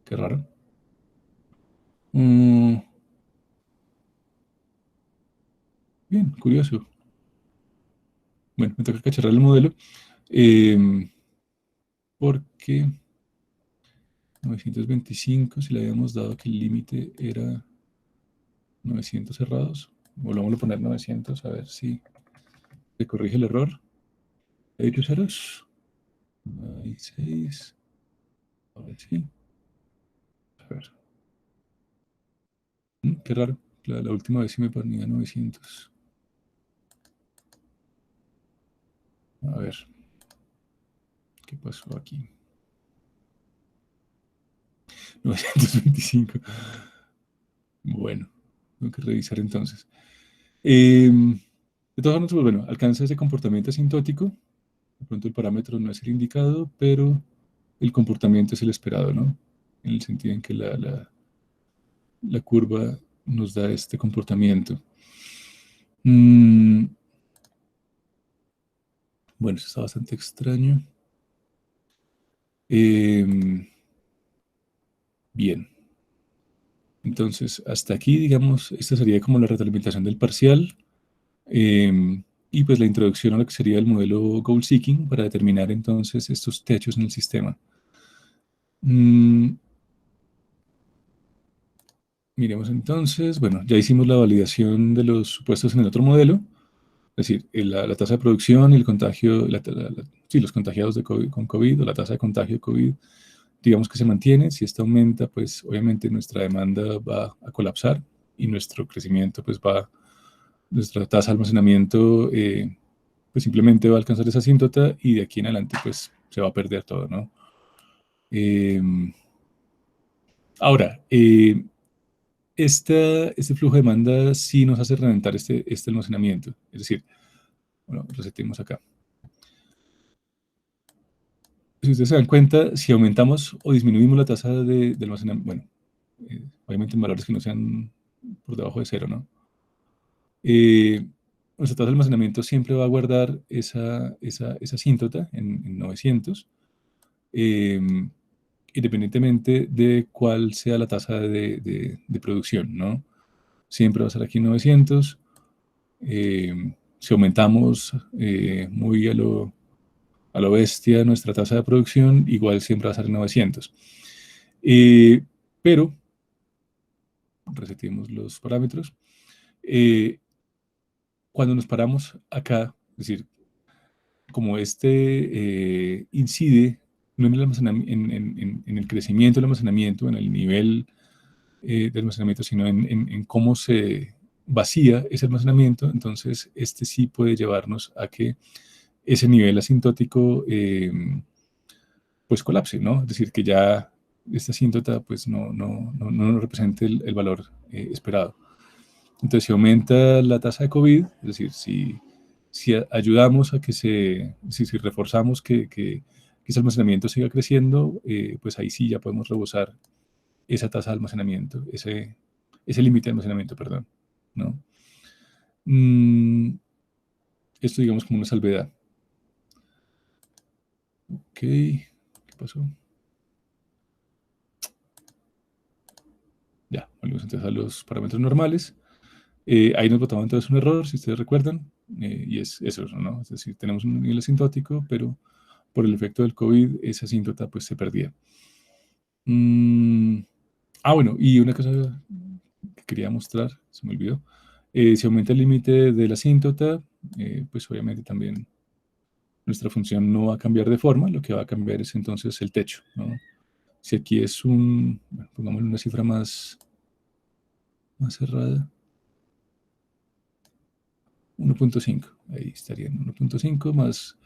A: Qué raro. Bien, curioso. Bueno, me toca cacharrar el modelo. Porque 925, si le habíamos dado que el límite era 900 cerrados. Volvamos a poner 900 a ver si se corrige el error. He dicho ceros. Hay 6. Ahora sí. A ver. Qué raro. La última vez sí me ponía 900. A ver. ¿Qué pasó aquí? 925. Bueno, tengo que revisar entonces. De todas formas, pues bueno, alcanza ese comportamiento asintótico. De pronto el parámetro no es el indicado, pero el comportamiento es el esperado, ¿no? En el sentido en que la curva nos da este comportamiento. Bueno, eso está bastante extraño. Bien. Entonces, hasta aquí, digamos, esta sería como la retroalimentación del parcial. Y pues la introducción a lo que sería el modelo Goal Seeking para determinar entonces estos techos en el sistema. Miremos entonces, bueno, ya hicimos la validación de los supuestos en el otro modelo, es decir, la tasa de producción y el contagio, sí, los contagiados de COVID, con COVID o la tasa de contagio de COVID, digamos que se mantiene. Si esta aumenta, pues obviamente nuestra demanda va a colapsar y nuestro crecimiento, pues nuestra tasa de almacenamiento, pues simplemente va a alcanzar esa asíntota y de aquí en adelante, pues se va a perder todo, ¿no? Ahora, este flujo de demanda sí nos hace reventar este almacenamiento. Es decir, bueno, resetemos acá. Si ustedes se dan cuenta, si aumentamos o disminuimos la tasa de almacenamiento, bueno, obviamente en valores que no sean por debajo de cero, ¿no? Nuestra tasa de almacenamiento siempre va a guardar esa asíntota en 900, independientemente de cuál sea la tasa de producción, ¿no? Siempre va a ser aquí 900. Si aumentamos muy a lo bestia nuestra tasa de producción, igual siempre va a ser 900. Pero, resetimos los parámetros. Cuando nos paramos acá, es decir, como incide no en el crecimiento del almacenamiento, en el nivel de almacenamiento, sino en cómo se vacía ese almacenamiento, entonces este sí puede llevarnos a que ese nivel asintótico pues colapse, ¿no? Es decir, que ya esta asíntota pues no represente el valor esperado. Entonces, si aumenta la tasa de COVID, es decir, si ayudamos a que si reforzamos que ese almacenamiento siga creciendo, pues ahí sí ya podemos rebosar esa tasa de almacenamiento, ese límite de almacenamiento, perdón, ¿no? Esto digamos como una salvedad. Ok, ¿qué pasó? Ya, volvemos entonces a los parámetros normales. Ahí nos botaba entonces un error, si ustedes recuerdan, y es eso, ¿no? Es decir, tenemos un nivel asintótico, pero por el efecto del COVID, esa asíntota pues se perdía. Bueno, y una cosa que quería mostrar, se me olvidó. Si aumenta el límite de la asíntota, pues obviamente también nuestra función no va a cambiar de forma, lo que va a cambiar es entonces el techo, ¿no? Si aquí es bueno, pongámosle una cifra más más cerrada. 1.5, ahí estarían 1.5 más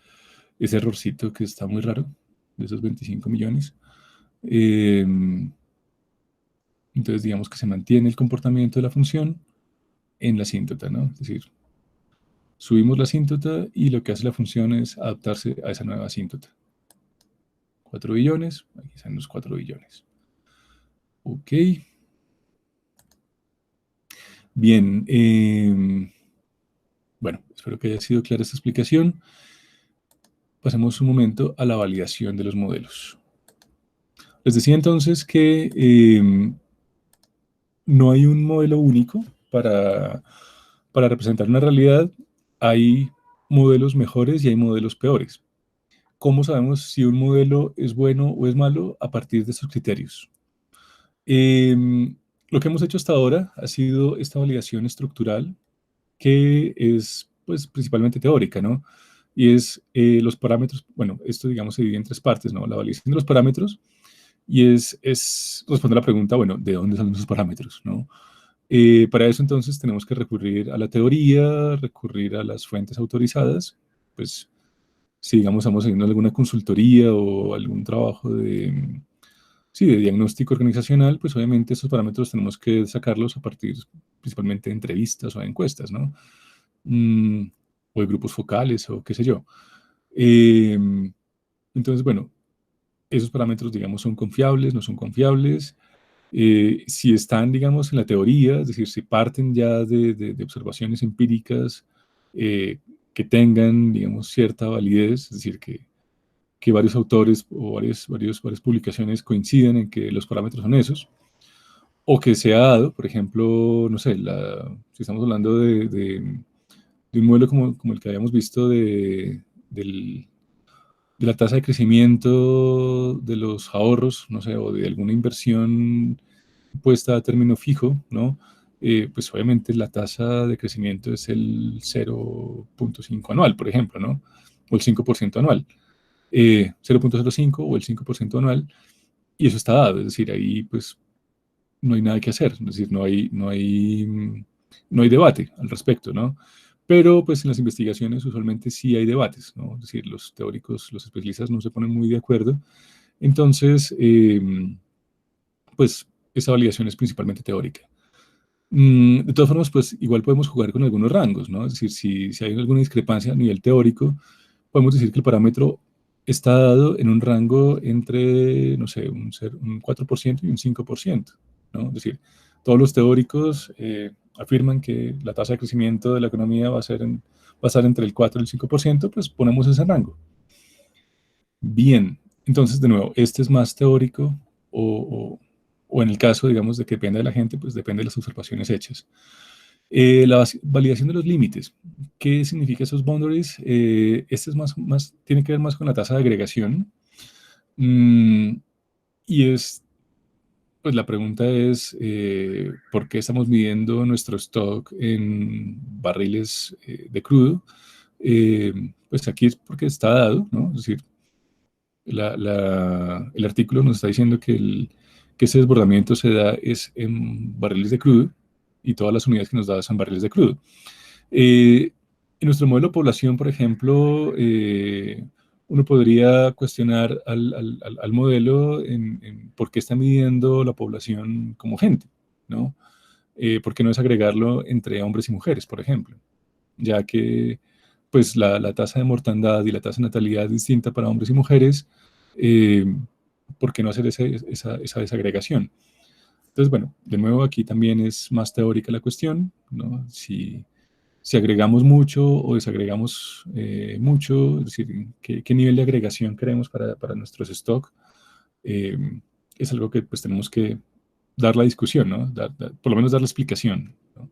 A: ese errorcito que está muy raro, de esos 25 millones. Entonces digamos que se mantiene el comportamiento de la función en la asíntota, ¿no? Es decir, subimos la asíntota y lo que hace la función es adaptarse a esa nueva asíntota. 4 billones, aquí están los 4 billones. Ok. Bien, bueno, espero que haya sido clara esta explicación. Pasemos un momento a la validación de los modelos. Les decía entonces que no hay un modelo único para representar una realidad. Hay modelos mejores y hay modelos peores. ¿Cómo sabemos si un modelo es bueno o es malo? A partir de esos criterios. Lo que hemos hecho hasta ahora ha sido esta validación estructural, que es pues, principalmente teórica, ¿no? Y es los parámetros, bueno, esto digamos se divide en tres partes, ¿no? La validación de los parámetros, y es responder a la pregunta, bueno, ¿de dónde salen esos parámetros, no? Para eso entonces tenemos que recurrir a la teoría, recurrir a las fuentes autorizadas, pues si digamos estamos haciendo alguna consultoría o algún trabajo de, sí, de diagnóstico organizacional, pues obviamente esos parámetros tenemos que sacarlos a partir principalmente de entrevistas o de encuestas, ¿no? O de grupos focales o qué sé yo. Entonces, bueno, esos parámetros, digamos, son confiables, no son confiables. Si están, digamos, en la teoría, es decir, si parten ya de observaciones empíricas que tengan, digamos, cierta validez, es decir, que varios autores o varias publicaciones coinciden en que los parámetros son esos, o que se ha dado, por ejemplo, no sé, si estamos hablando de un modelo como el que habíamos visto de la tasa de crecimiento de los ahorros, no sé, o de alguna inversión puesta a término fijo, ¿no? Pues obviamente la tasa de crecimiento es el 0.5 anual, por ejemplo, ¿no? O el 5% anual. 0.05 o el 5% anual, y eso está dado, es decir, ahí pues no hay nada que hacer, es decir, no hay debate al respecto, ¿no? Pero pues en las investigaciones usualmente sí hay debates, ¿no? Es decir, los teóricos, los especialistas no se ponen muy de acuerdo. Entonces, pues esa validación es principalmente teórica. De todas formas, pues igual podemos jugar con algunos rangos, ¿no? Es decir, si hay alguna discrepancia a nivel teórico, podemos decir que el parámetro está dado en un rango entre, no sé, un 4% y un 5%, ¿no? Es decir, todos los teóricos afirman que la tasa de crecimiento de la economía va a estar entre el 4 y el 5%, pues ponemos ese rango. Bien, entonces, de nuevo, este es más teórico o en el caso, digamos, de que dependa de la gente, pues depende de las observaciones hechas. La validación de los límites. ¿Qué significa esos boundaries? Este es tiene que ver más con la tasa de agregación. Y pues la pregunta es, ¿por qué estamos midiendo nuestro stock en barriles de crudo? Pues aquí es porque está dado, ¿no? Es decir, el artículo nos está diciendo que ese desbordamiento se da es en barriles de crudo y todas las unidades que nos da son barriles de crudo. En nuestro modelo de población, por ejemplo, uno podría cuestionar al modelo en por qué está midiendo la población como gente, ¿no? ¿Por qué no es agregarlo entre hombres y mujeres, por ejemplo? Ya que pues la tasa de mortandad y la tasa de natalidad es distinta para hombres y mujeres, ¿por qué no hacer esa desagregación? Entonces, bueno, de nuevo aquí también es más teórica la cuestión, ¿no? Si agregamos mucho o desagregamos mucho, es decir, qué nivel de agregación queremos para nuestros stock, es algo que pues tenemos que dar la discusión, ¿no? Por lo menos dar la explicación, ¿no?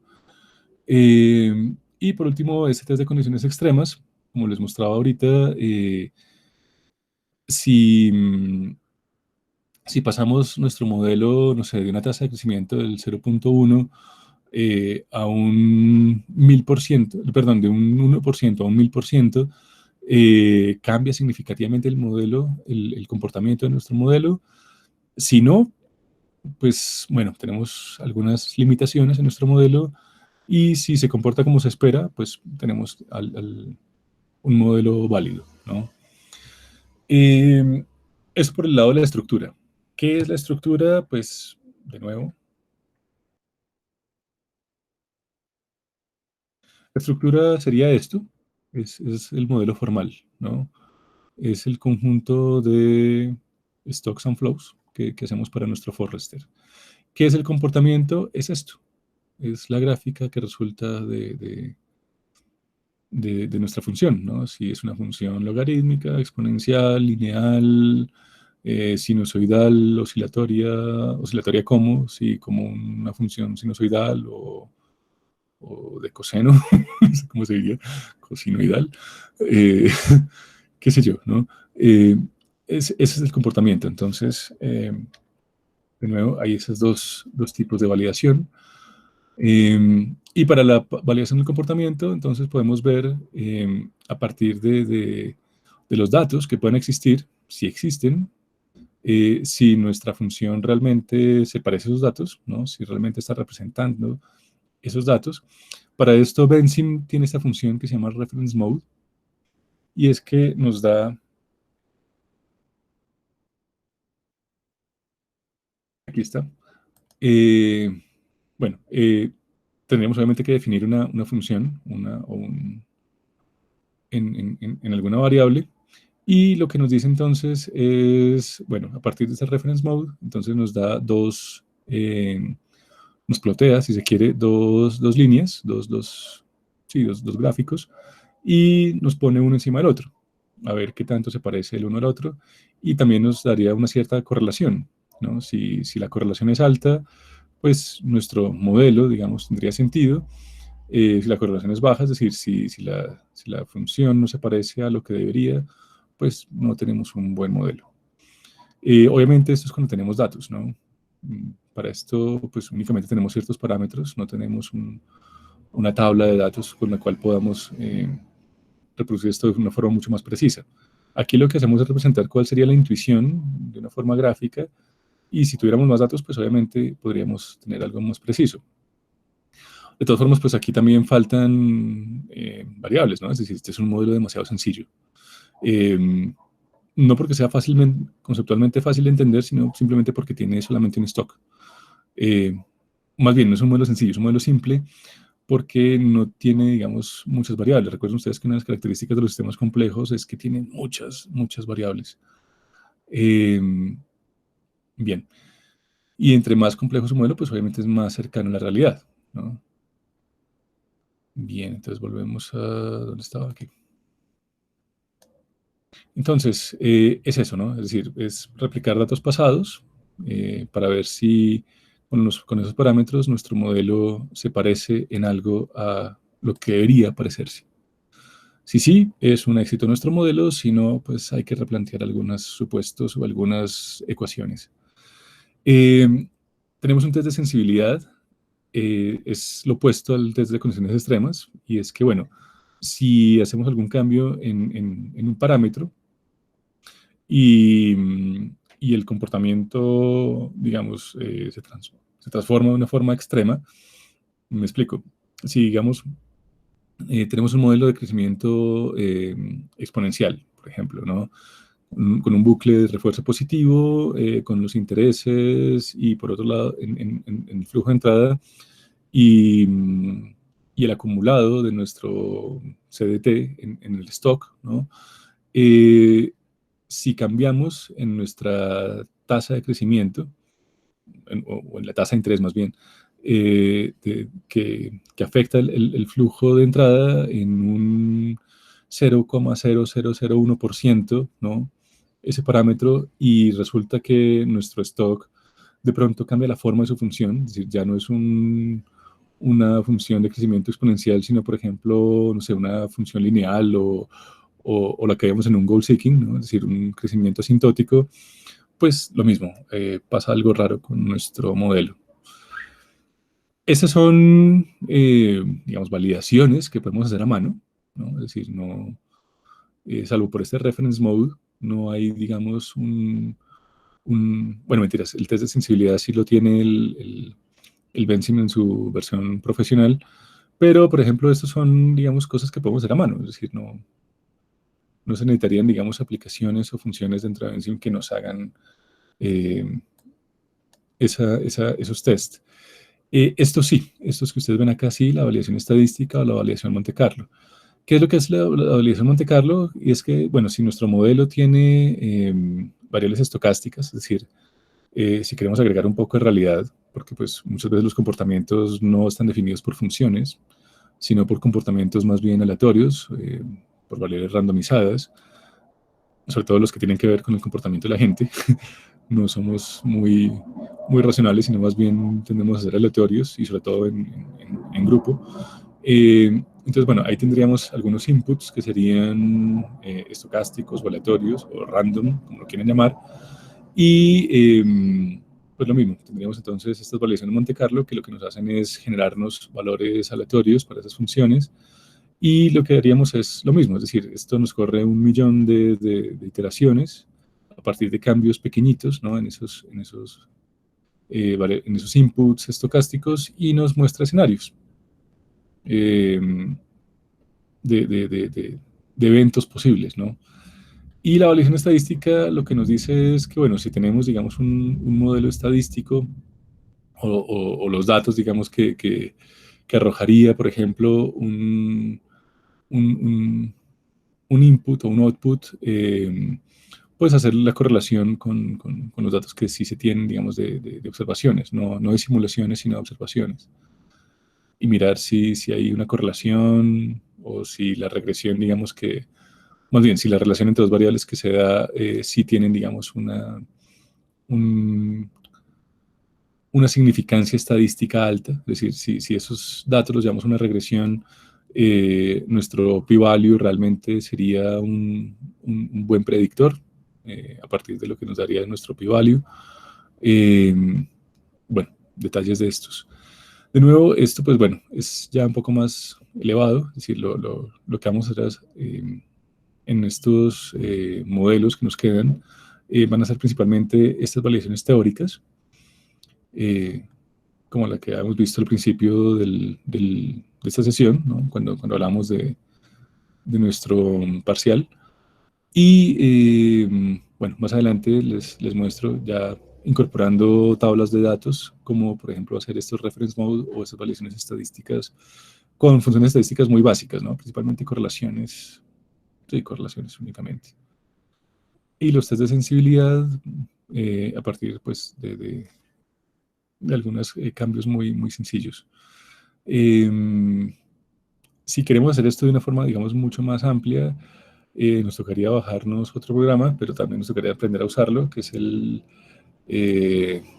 A: Y por último, este test de condiciones extremas, como les mostraba ahorita, si, si pasamos nuestro modelo, no sé, de una tasa de crecimiento del 0.1 a un 1000%, perdón, de un 1% a un 1000%, cambia significativamente el modelo, el comportamiento de nuestro modelo. Si no, pues bueno, tenemos algunas limitaciones en nuestro modelo y si se comporta como se espera, pues tenemos un modelo válido, ¿no? Eso por el lado de la estructura. ¿Qué es la estructura? Pues, de nuevo, la estructura sería esto, es el modelo formal, ¿no? Es el conjunto de stocks and flows que hacemos para nuestro Forrester. ¿Qué es el comportamiento? Es esto, es la gráfica que resulta de nuestra función, ¿no? Si es una función logarítmica, exponencial, lineal, sinusoidal, oscilatoria como, si como una función sinusoidal o de coseno, no sé cómo se diría, cosinoidal, eh, qué sé yo, ¿no? Ese es el comportamiento. Entonces, de nuevo, hay esos dos tipos de validación. Y para la validación del comportamiento, entonces podemos ver a partir de los datos que pueden existir, si existen, si nuestra función realmente se parece a esos datos, ¿no? Si realmente está representando esos datos. Para esto, Benzim tiene esta función que se llama reference mode, y es que nos da, aquí está, eh, bueno, tendríamos obviamente que definir una función en alguna variable. Y lo que nos dice entonces es, bueno, a partir de este reference mode, entonces nos da nos plotea, si se quiere, dos líneas, sí, dos gráficos, y nos pone uno encima del otro, a ver qué tanto se parece el uno al otro, y también nos daría una cierta correlación, ¿no? Si la correlación es alta, pues nuestro modelo, digamos, tendría sentido. Si la correlación es baja, es decir, si la función no se parece a lo que debería, pues no tenemos un buen modelo. Obviamente esto es cuando tenemos datos, ¿no? Para esto, pues únicamente tenemos ciertos parámetros, no tenemos una tabla de datos con la cual podamos reproducir esto de una forma mucho más precisa. Aquí lo que hacemos es representar cuál sería la intuición de una forma gráfica, y si tuviéramos más datos, pues obviamente podríamos tener algo más preciso. De todas formas, pues aquí también faltan variables, ¿no? Es decir, este es un modelo demasiado sencillo. Eh, no porque sea conceptualmente fácil de entender, sino simplemente porque tiene solamente un stock. Eh, Más bien, no es un modelo sencillo, es un modelo simple porque no tiene, digamos, muchas variables. Recuerden ustedes que una de las características de los sistemas complejos es que tienen muchas variables. Eh, Bien, y entre más complejo es un modelo, pues obviamente es más cercano a la realidad, ¿no? Bien, entonces volvemos a donde estaba aquí. Entonces, es eso, ¿no? Es decir, es replicar datos pasados para ver si con esos parámetros nuestro modelo se parece en algo a lo que debería parecerse. Si sí, es un éxito nuestro modelo; si no, pues hay que replantear algunos supuestos o algunas ecuaciones. Eh, Tenemos un test de sensibilidad, es lo opuesto al test de condiciones extremas, y es que, bueno, si hacemos algún cambio en un parámetro, y, y el comportamiento, digamos, se transforma de una forma extrema. Me explico. Si, digamos, tenemos un modelo de crecimiento exponencial, por ejemplo, ¿no? Con un bucle de refuerzo positivo, con los intereses y por otro lado en el flujo de entrada y, y el acumulado de nuestro CDT en el stock, ¿no? Eh, si cambiamos en nuestra tasa de crecimiento, o en la tasa de interés más bien, que afecta el flujo de entrada en un 0,0001%, ¿no? Ese parámetro, y resulta que nuestro stock de pronto cambia la forma de su función, es decir, ya no es una función de crecimiento exponencial, sino, por ejemplo, no sé, una función lineal o la que vemos en un goal seeking, ¿no? Es decir, un crecimiento asintótico, pues lo mismo, pasa algo raro con nuestro modelo. Esas son, digamos, validaciones que podemos hacer a mano, ¿no? Es decir, no, salvo por este reference mode, no hay, digamos, bueno, mentiras, el test de sensibilidad sí lo tiene el Benzim en su versión profesional, pero, por ejemplo, estos son, digamos, cosas que podemos hacer a mano, es decir, no se necesitarían, digamos, aplicaciones o funciones dentro de Benzim que nos hagan eh, esos tests. Estos sí, estos que ustedes ven acá, sí, la validación estadística o la validación Monte Carlo. ¿Qué es lo que es la validación Monte Carlo? Y es que, bueno, si nuestro modelo tiene variables estocásticas, es decir, si queremos agregar un poco de realidad, porque pues muchas veces los comportamientos no están definidos por funciones, sino por comportamientos más bien aleatorios, por variables randomizadas, sobre todo los que tienen que ver con el comportamiento de la gente. No somos muy racionales, sino más bien tendemos a ser aleatorios y sobre todo en grupo. Entonces, bueno, ahí tendríamos algunos inputs que serían estocásticos o aleatorios o random, como lo quieran llamar. Y pues lo mismo, tendríamos entonces estas validaciones Monte Carlo que lo que nos hacen es generarnos valores aleatorios para esas funciones. Y lo que haríamos es lo mismo, es decir, esto nos corre 1 millón de iteraciones a partir de cambios pequeñitos, ¿no? En esos inputs estocásticos y nos muestra escenarios eh, de eventos posibles, ¿no? Y la validación estadística lo que nos dice es que, bueno, si tenemos, digamos, un modelo estadístico o los datos, digamos, que arrojaría, por ejemplo, un, un input o un output, puedes hacer la correlación con los datos que sí se tienen, digamos, de observaciones, no de simulaciones, sino de observaciones. Y mirar si hay una correlación o si la regresión, digamos que, más bien, si la relación entre dos variables que se da, sí tienen, digamos, un- una significancia estadística alta, es decir, si esos datos los llevamos a una regresión, nuestro p-value realmente sería un buen predictor a partir de lo que nos daría nuestro p-value. Eh, bueno, detalles de estos. De nuevo, esto pues bueno, es ya un poco más elevado, es decir, lo que vamos a hacer en estos modelos que nos quedan van a ser principalmente estas validaciones teóricas, eh, como la que hemos visto al principio de esta sesión, ¿no? Cuando hablamos de nuestro parcial. Y bueno, más adelante les muestro ya incorporando tablas de datos, como por ejemplo hacer estos reference mode o estas validaciones estadísticas con funciones estadísticas muy básicas, ¿no? Principalmente correlaciones, sí, correlaciones únicamente. Y los test de sensibilidad a partir pues, de algunos cambios muy sencillos. Si queremos hacer esto de una forma, digamos, mucho más amplia, nos tocaría bajarnos otro programa, pero también nos tocaría aprender a usarlo, que es el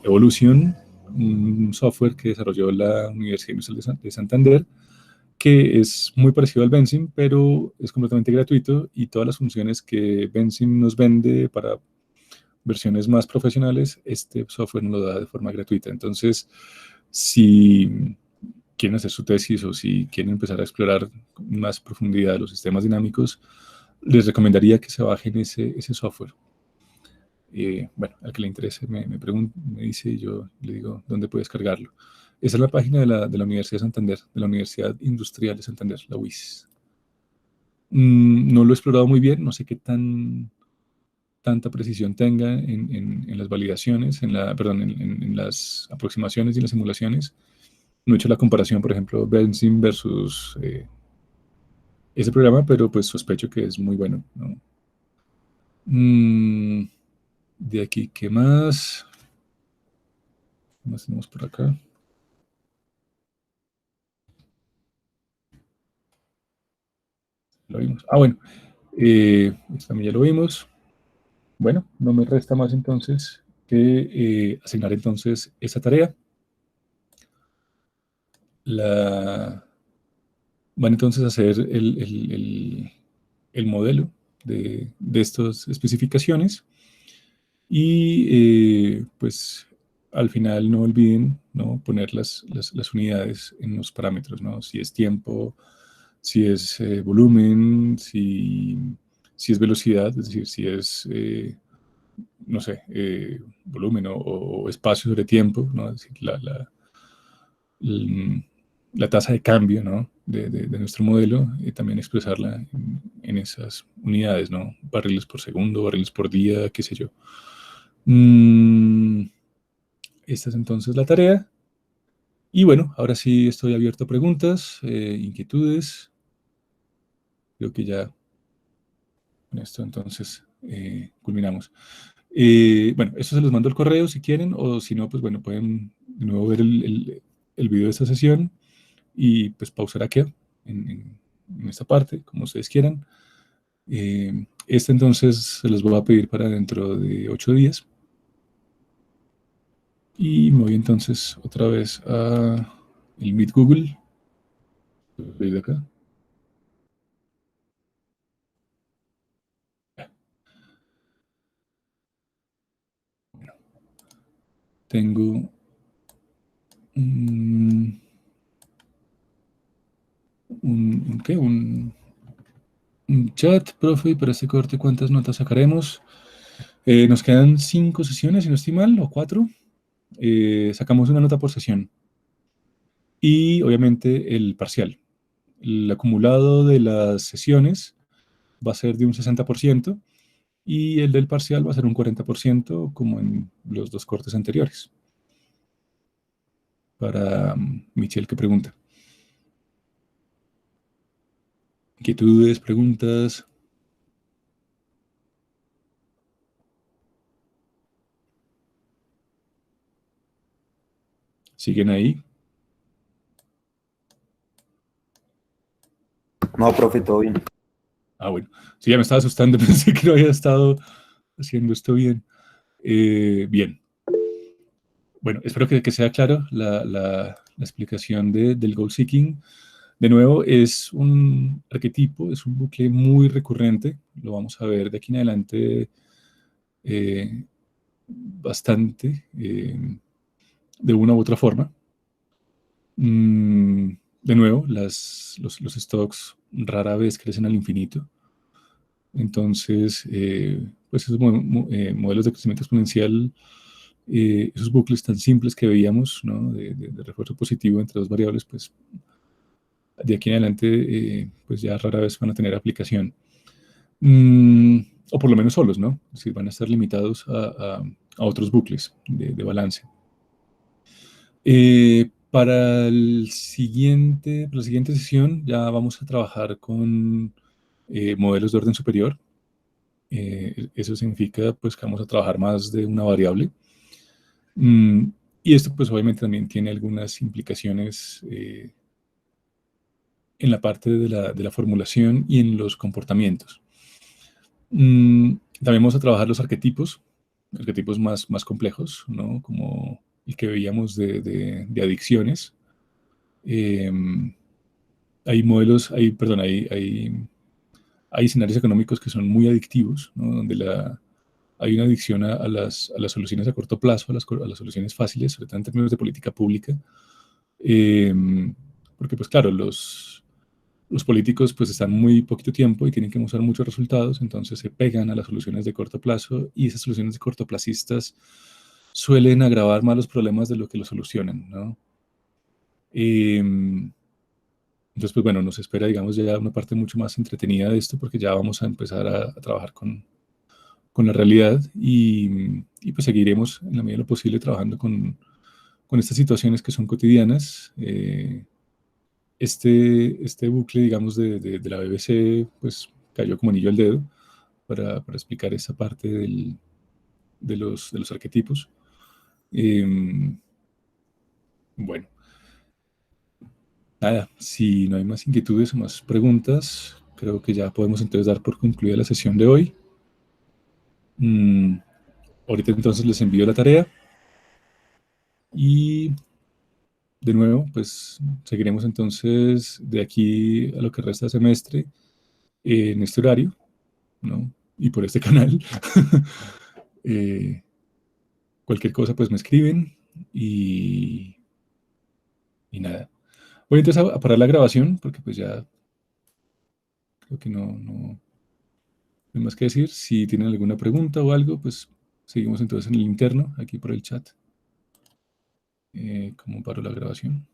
A: Evolution, un software que desarrolló la Universidad Industrial de Santander, que es muy parecido al Benzim, pero es completamente gratuito y todas las funciones que Benzim nos vende para versiones más profesionales, este software nos lo da de forma gratuita. Entonces, si quieren hacer su tesis o si quieren empezar a explorar con más profundidad los sistemas dinámicos, les recomendaría que se bajen ese software. Bueno, al que le interese me pregunta, me dice y yo le digo dónde puede descargarlo. Esa es la página de la Universidad de Santander, de la Universidad Industrial de Santander, la UIS. No lo he explorado muy bien, no sé qué tanta precisión tenga en las validaciones, perdón, en las aproximaciones y en las simulaciones. No he hecho la comparación, por ejemplo, Benzim versus ese programa, pero pues sospecho que es muy bueno, ¿no? De aquí, ¿qué más? ¿Qué más tenemos por acá? Lo vimos. Ah, bueno, también ya lo vimos. Bueno, no me resta más entonces que asignar entonces esa tarea. Van entonces a hacer el modelo de estas especificaciones y pues al final no olviden, ¿no? Poner las unidades en los parámetros, ¿no? Si es tiempo, si es volumen, si es velocidad, es decir, si es no sé, volumen o espacio sobre tiempo, ¿no? Es decir, l- la tasa de cambio, ¿no? De nuestro modelo y también expresarla en esas unidades, ¿no? Barriles por segundo, barriles por día, qué sé yo. Mm, esta es entonces la tarea. Y bueno, ahora sí estoy abierto a preguntas, inquietudes. Creo que ya con esto entonces culminamos. Bueno, esto se los mando al correo si quieren, o si no, pues bueno, pueden de nuevo ver el video de esta sesión y pues pausar aquí en esta parte, como ustedes quieran. Este entonces se los voy a pedir para dentro de 8 días. Y me voy entonces otra vez a el Meet Google. Voy de acá. Tengo un, ¿qué? Un chat, profe, y para este corte, ¿cuántas notas sacaremos? Nos quedan 5 sesiones, si no estoy mal, o 4. Sacamos una nota por sesión. Y obviamente el parcial. El acumulado de las sesiones va a ser de un 60% y el del parcial va a ser un 40%, como en los dos cortes anteriores. Para Michelle, que pregunta. Inquietudes, preguntas. ¿Siguen ahí?
B: No, profe, todo bien.
A: Ah, bueno. Sí, ya me estaba asustando. Pensé que no había estado haciendo esto bien. Bien. Bueno, espero que sea claro la explicación del goal seeking. De nuevo, es un arquetipo, es un bucle muy recurrente. Lo vamos a ver de aquí en adelante bastante, de una u otra forma. De nuevo, los stocks rara vez crecen al infinito. Entonces, pues esos modelos de crecimiento exponencial, esos bucles tan simples que veíamos, ¿no? De refuerzo positivo entre dos variables, pues de aquí en adelante, pues ya rara vez van a tener aplicación. Mm, o por lo menos solos, ¿no? Es decir, van a estar limitados a otros bucles de balance. Para la siguiente sesión ya vamos a trabajar con modelos de orden superior. Eso significa pues que vamos a trabajar más de una variable. Mm, y esto pues obviamente también tiene algunas implicaciones en la parte de la formulación y en los comportamientos. También vamos a trabajar los arquetipos más complejos, ¿no? Como el que veíamos de adicciones. Eh, hay modelos, hay escenarios económicos que son muy adictivos, ¿no? Donde hay una adicción a las soluciones a corto plazo, a las soluciones fáciles, sobre todo en términos de política pública. Eh, porque, pues claro, los políticos pues están muy poquito tiempo y tienen que mostrar muchos resultados, entonces se pegan a las soluciones de corto plazo y esas soluciones de cortoplacistas suelen agravar más los problemas de lo que lo solucionan, ¿no? Eh, entonces, pues bueno, nos espera, digamos, ya una parte mucho más entretenida de esto porque ya vamos a empezar a trabajar con la realidad y pues seguiremos en la medida de lo posible trabajando con estas situaciones que son cotidianas. Este bucle, digamos, de la BBC, pues cayó como anillo al dedo para explicar esa parte de los arquetipos. Eh, bueno, nada, si no hay más inquietudes o más preguntas, creo que ya podemos entonces dar por concluida la sesión de hoy. Mm, ahorita entonces les envío la tarea y de nuevo, pues seguiremos entonces de aquí a lo que resta de semestre en este horario, ¿no? Y por este canal. Eh, cualquier cosa, pues me escriben y nada. Voy entonces a parar la grabación porque pues ya creo que no hay más que decir. Si tienen alguna pregunta o algo, pues Seguimos entonces en el interno, aquí por el chat. ¿Cómo paro la grabación?